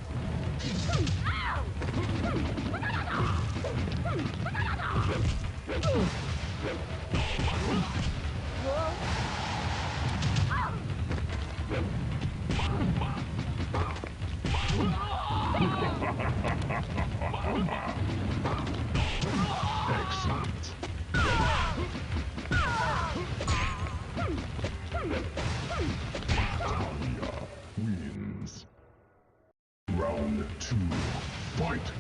Excellent. Talia wins. Round 2, fight!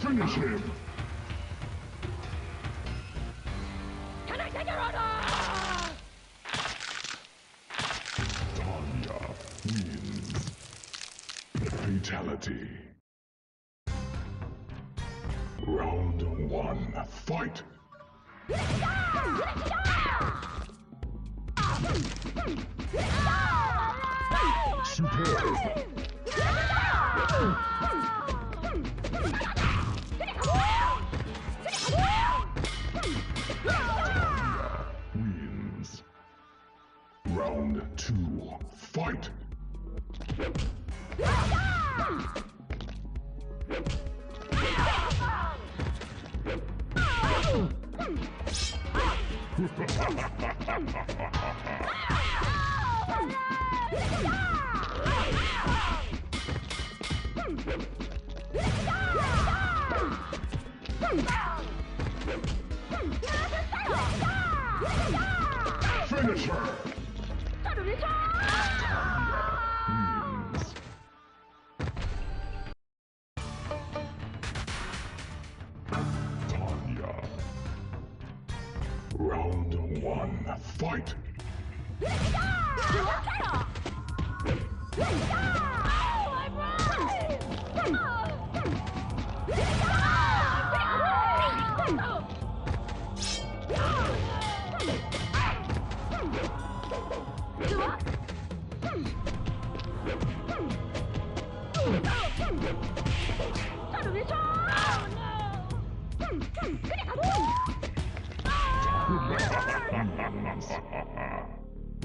Finish him! Can I take your order? Talia wins. Fatality. Round 1, fight! Superb! Talia wins. Round 2, fight! Finish her! Talia wins. Talia. Round 1, fight!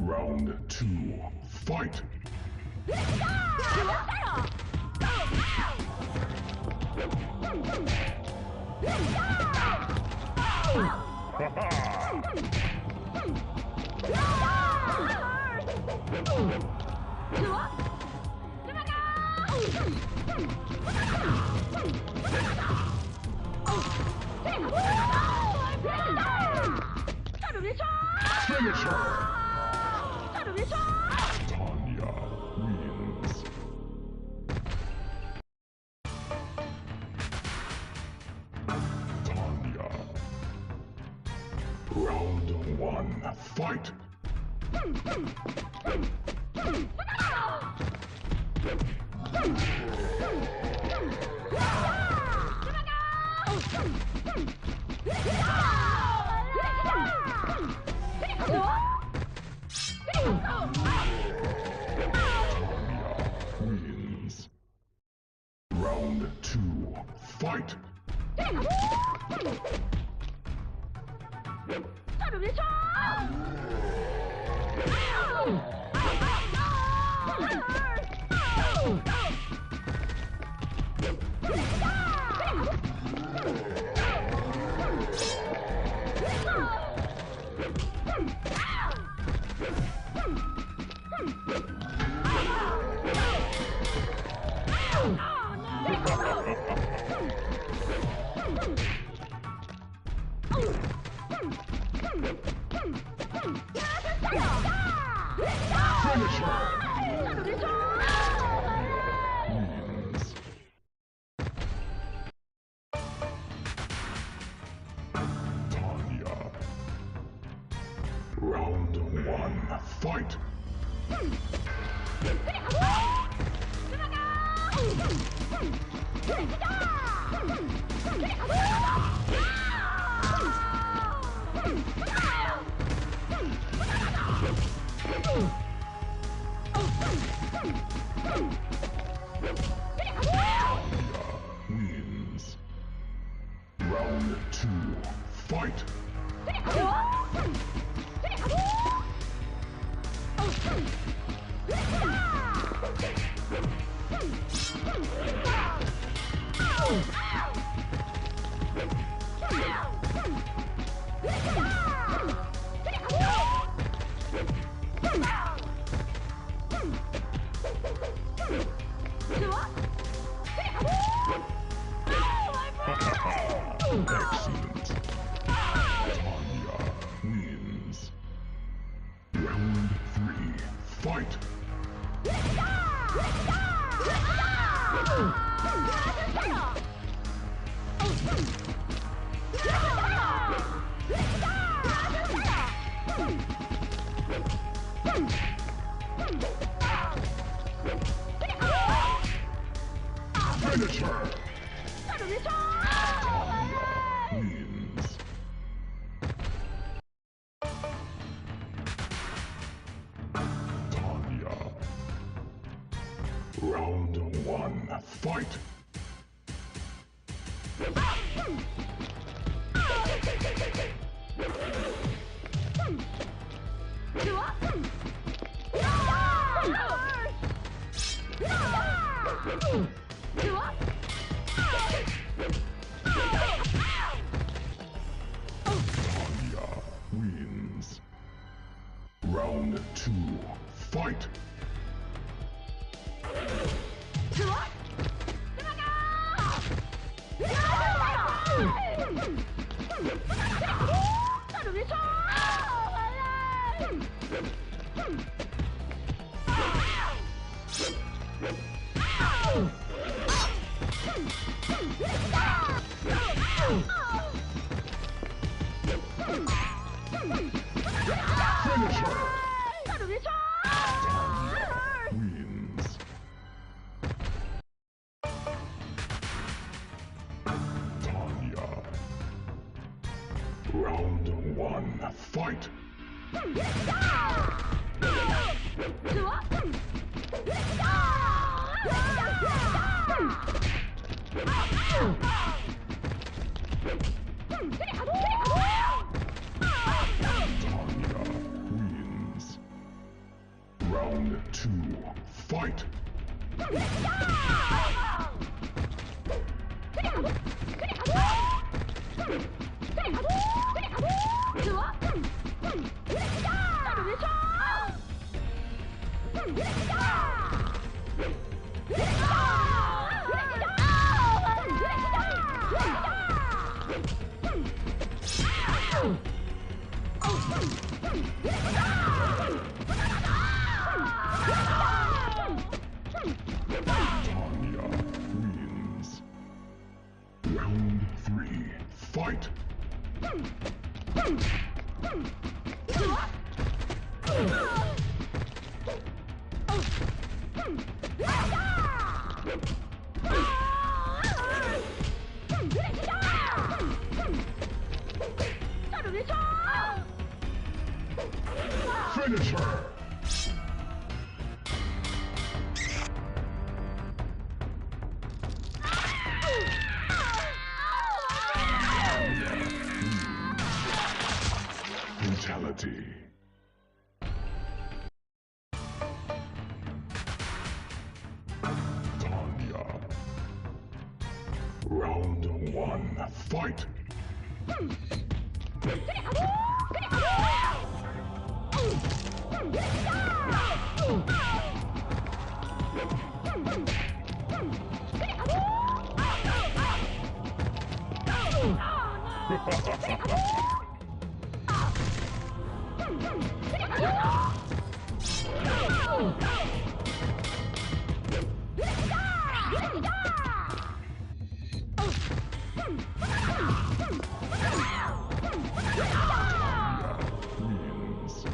Round 2, fight! Finish her! Talia wins. Talia. Round 1, fight! Wins. Round 2, fight! Finish her! Wins. Talia. Round 1, fight! Talia wins. Round 2, fight! Excellent. Tanya wins. Round 3, fight! Finish her! Tanya wins. Tanya. Round 1, fight! Tanya wins. Round 2, fight! Finish her! Tanya wins. Tanya. Round 1, fight! Tanya wins. Round 2, fight! Tanya wins. Round 3, fight! Finish her! Brutality. Tanya. Round 1, fight! Wins.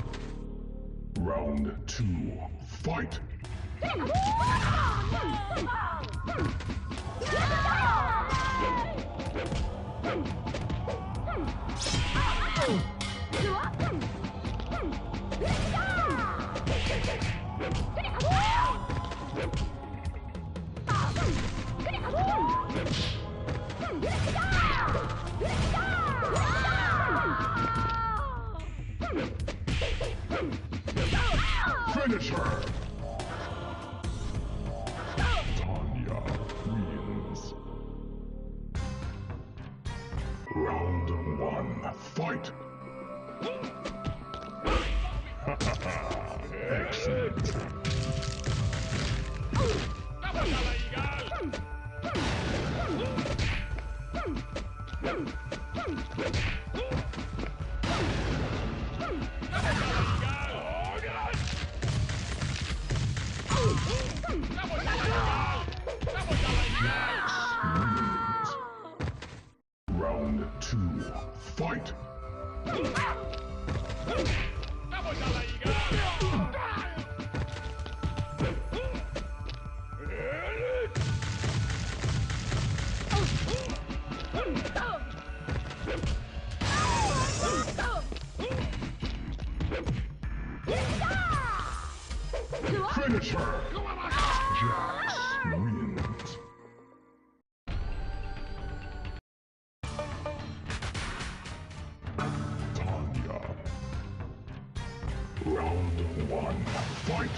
Round 2, fight! Finish her! Jax wins. Tanya. Round 1, fight!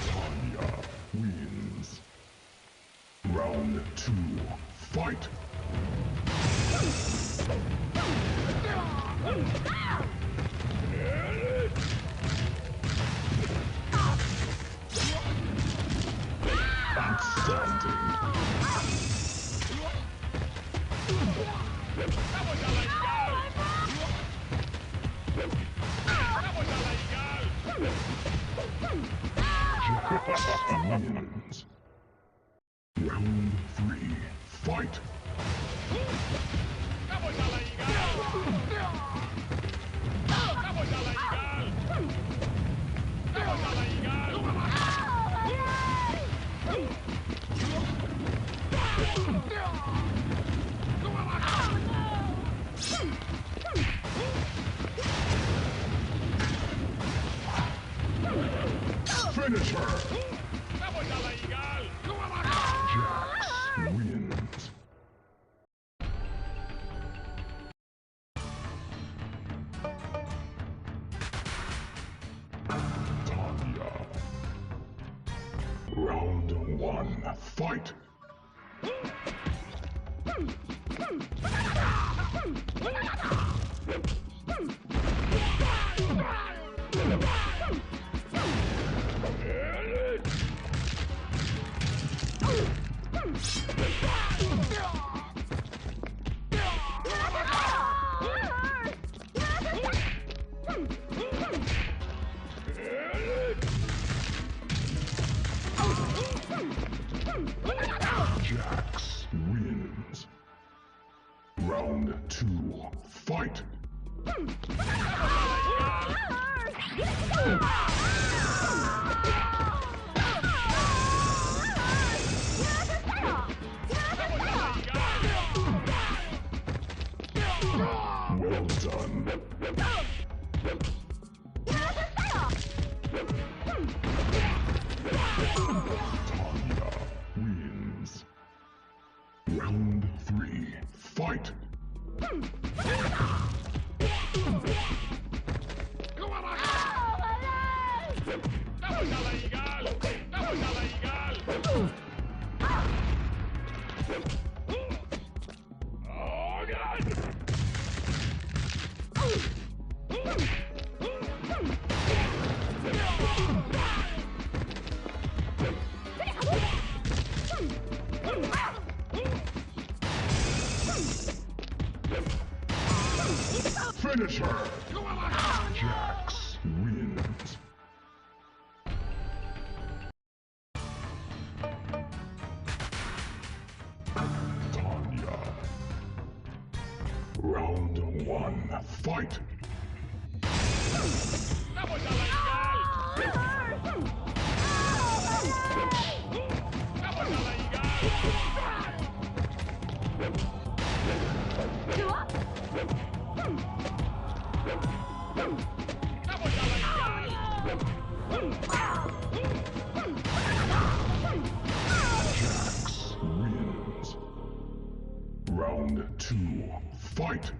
Tanya wins. Round 2, fight! Wins. Round 3, fight! Finish her! Jax wins. Tanya. Round 1, fight! Jax wins. Round 2, fight! Well done. Tanya wins. Round 3, fight! Finish her! Jax wins. Tanya. Round 1, fight! Jax wins. Round 2, fight!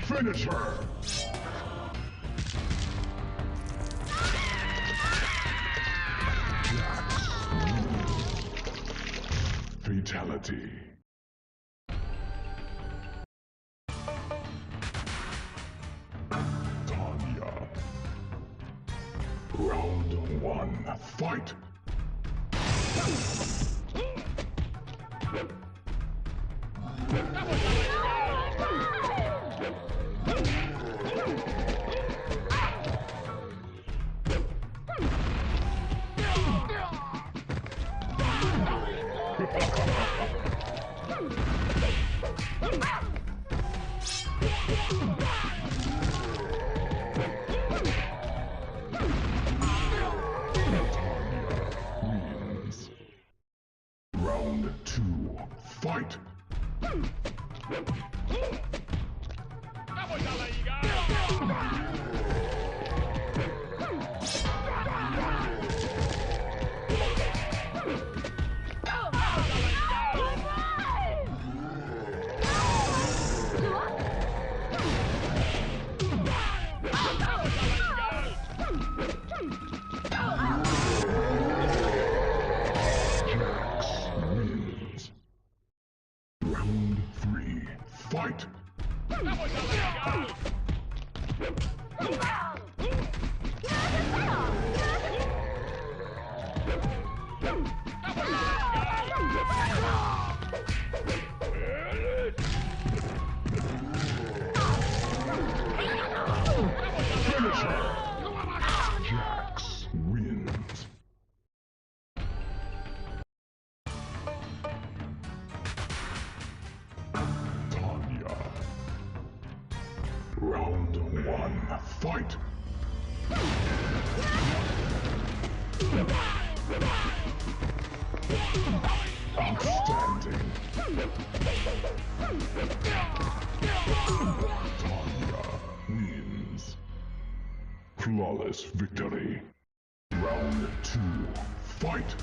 Finish her! Jax wins. Fatality. Tanya. Round 1, fight! Round 2, fight! Round 3, fight! Jax wins. Tanya. Round 1, fight! Outstanding. Tanya wins. Flawless victory. Round 2, fight!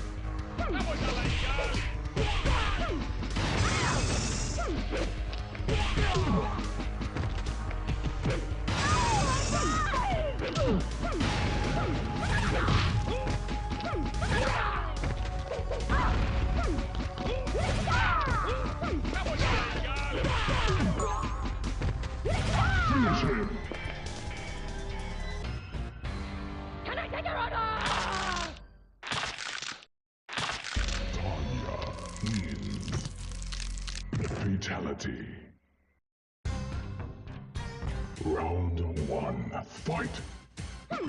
Finish him! Tanya wins. Fatality. Round 1, fight! I'm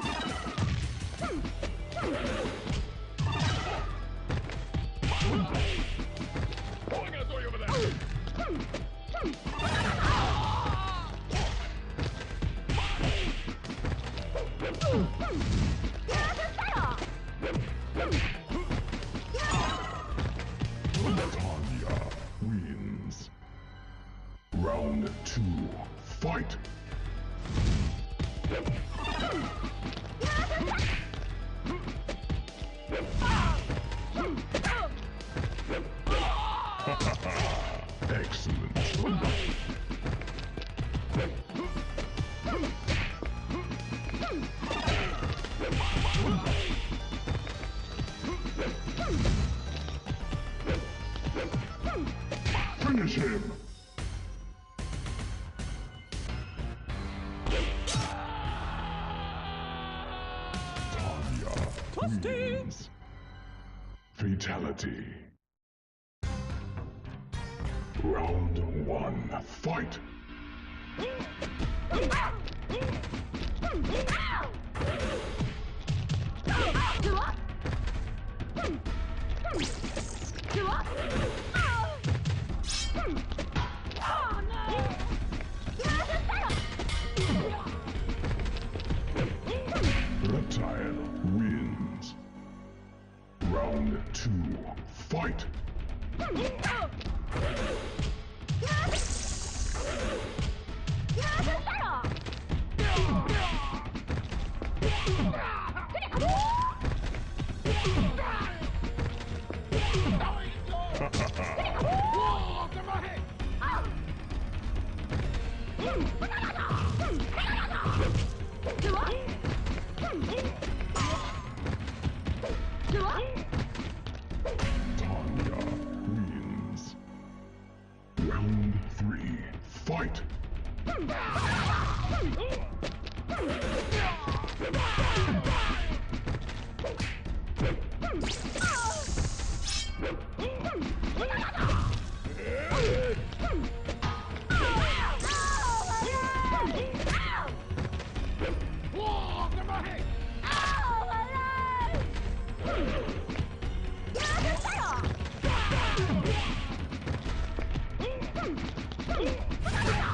gonna throw you over there! Tanya wins. Round 2, fight! Excellent. Finish him! Tanya wins. Fatality. Round 1, fight! Reptile wins. Round 2, fight! Tanya wins.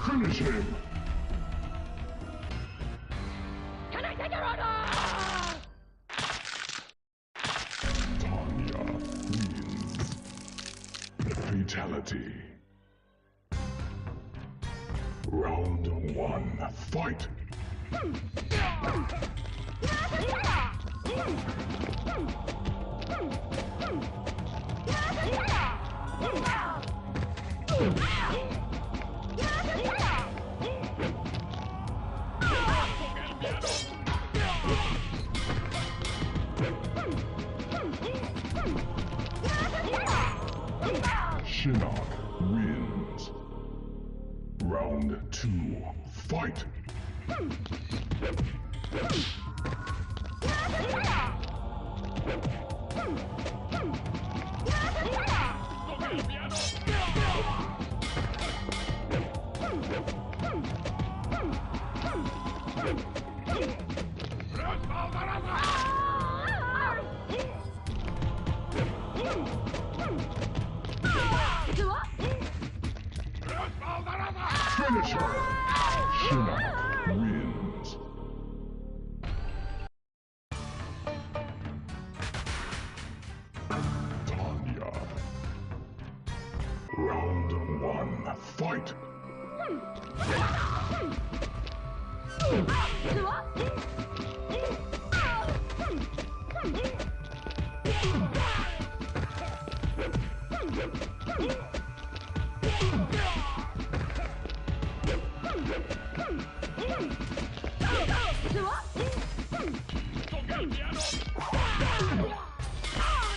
Finish him! Can I take your order? Tanya wins. Fatality. Round 1, fight! Shinnok wins. Round 2, fight! Finish her! Shinnok wins. Tanya. Round 1, fight!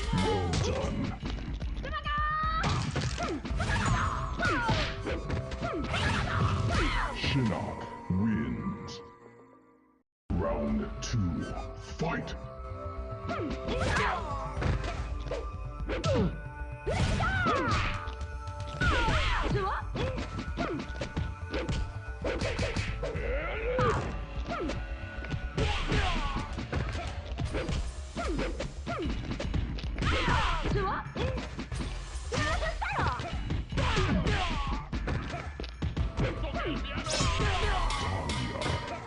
Well done. Shinnok wins. Round 2, fight!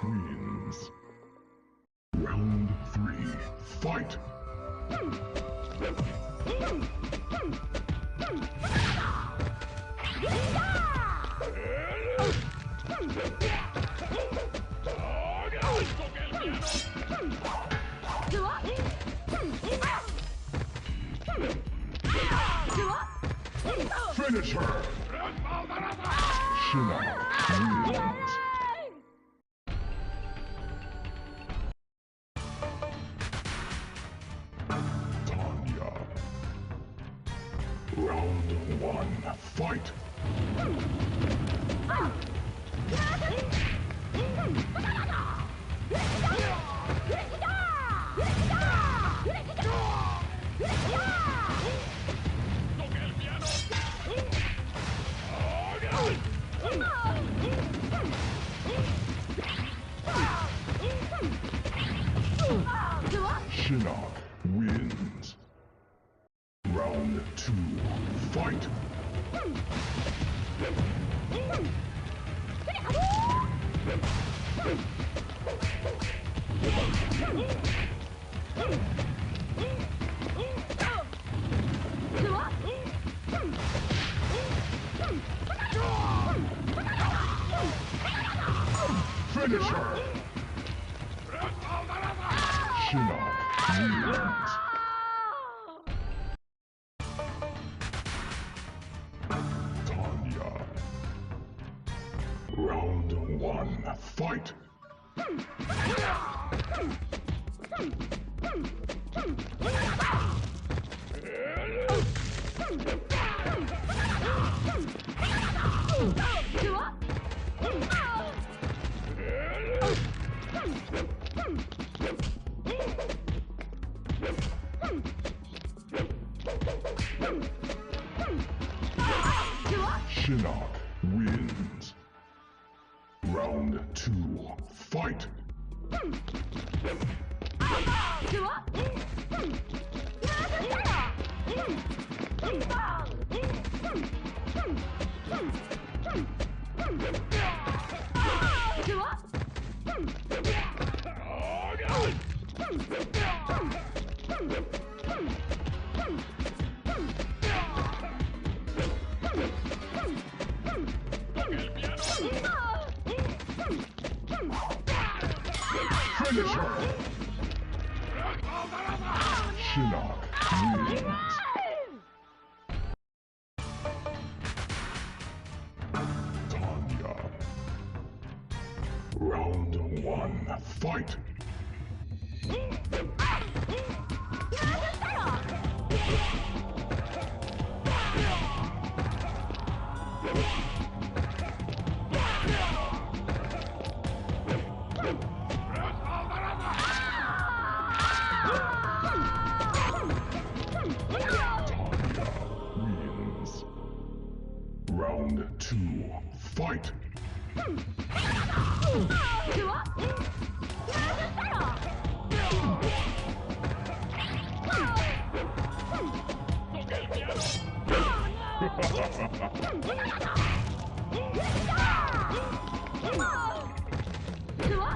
Wins. Round 3, fight! Finish her! Shinnok wins. Tanya. Round 1, fight! Shinnok wins. Round 2, fight! Finish her! Shinnok wins. Tanya. Round 1, fight! Shinnok wins. Round 2, fight! Shinnok wins. Tanya. Round 1, fight! Round 2, fight!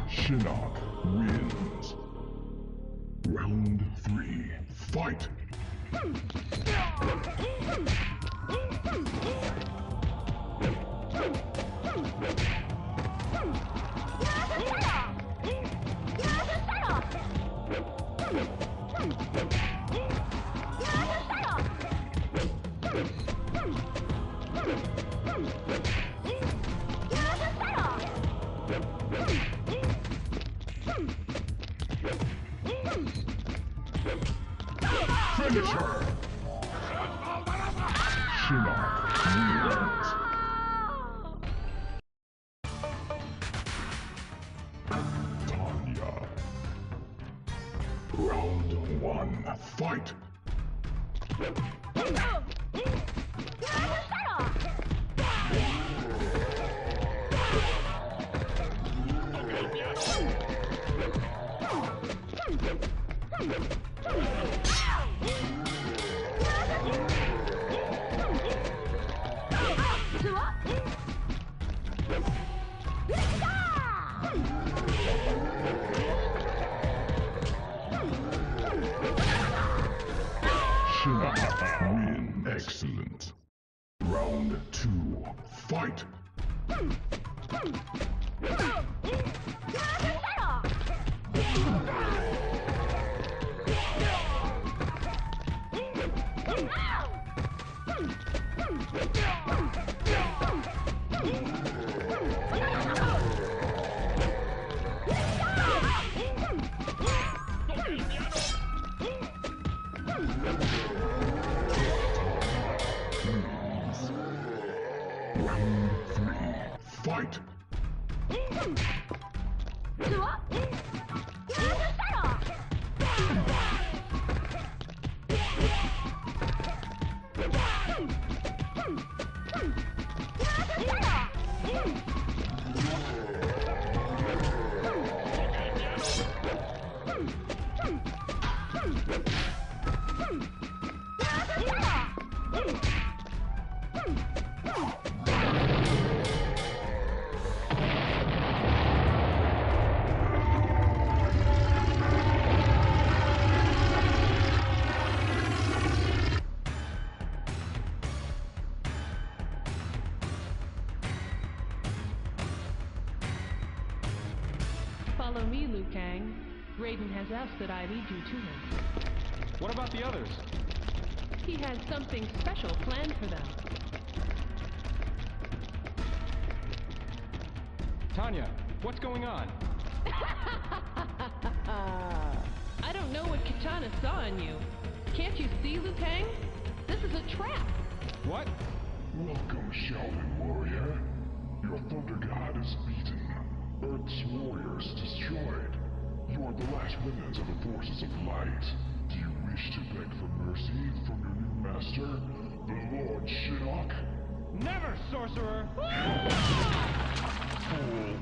Shinnok wins. Round 3, fight! Finish her! Shinnok wins. Tanya. Round 1, fight! Shinnok win. Excellent. Round 2, fight! Round 3, fight! Follow me, Liu Kang. Raiden has asked that I lead you to him. What about the others? He has something special planned for them. Tanya, what's going on? I don't know what Kitana saw in you. Can't you see, Liu Kang? This is a trap. What? Welcome, Shaolin warrior. Your Thunder God is beaten. Earth's warriors destroyed. You are the last remnants of the forces of light. Do you wish to beg for mercy from your new master, the Lord Shinnok? Never, sorcerer! Fool.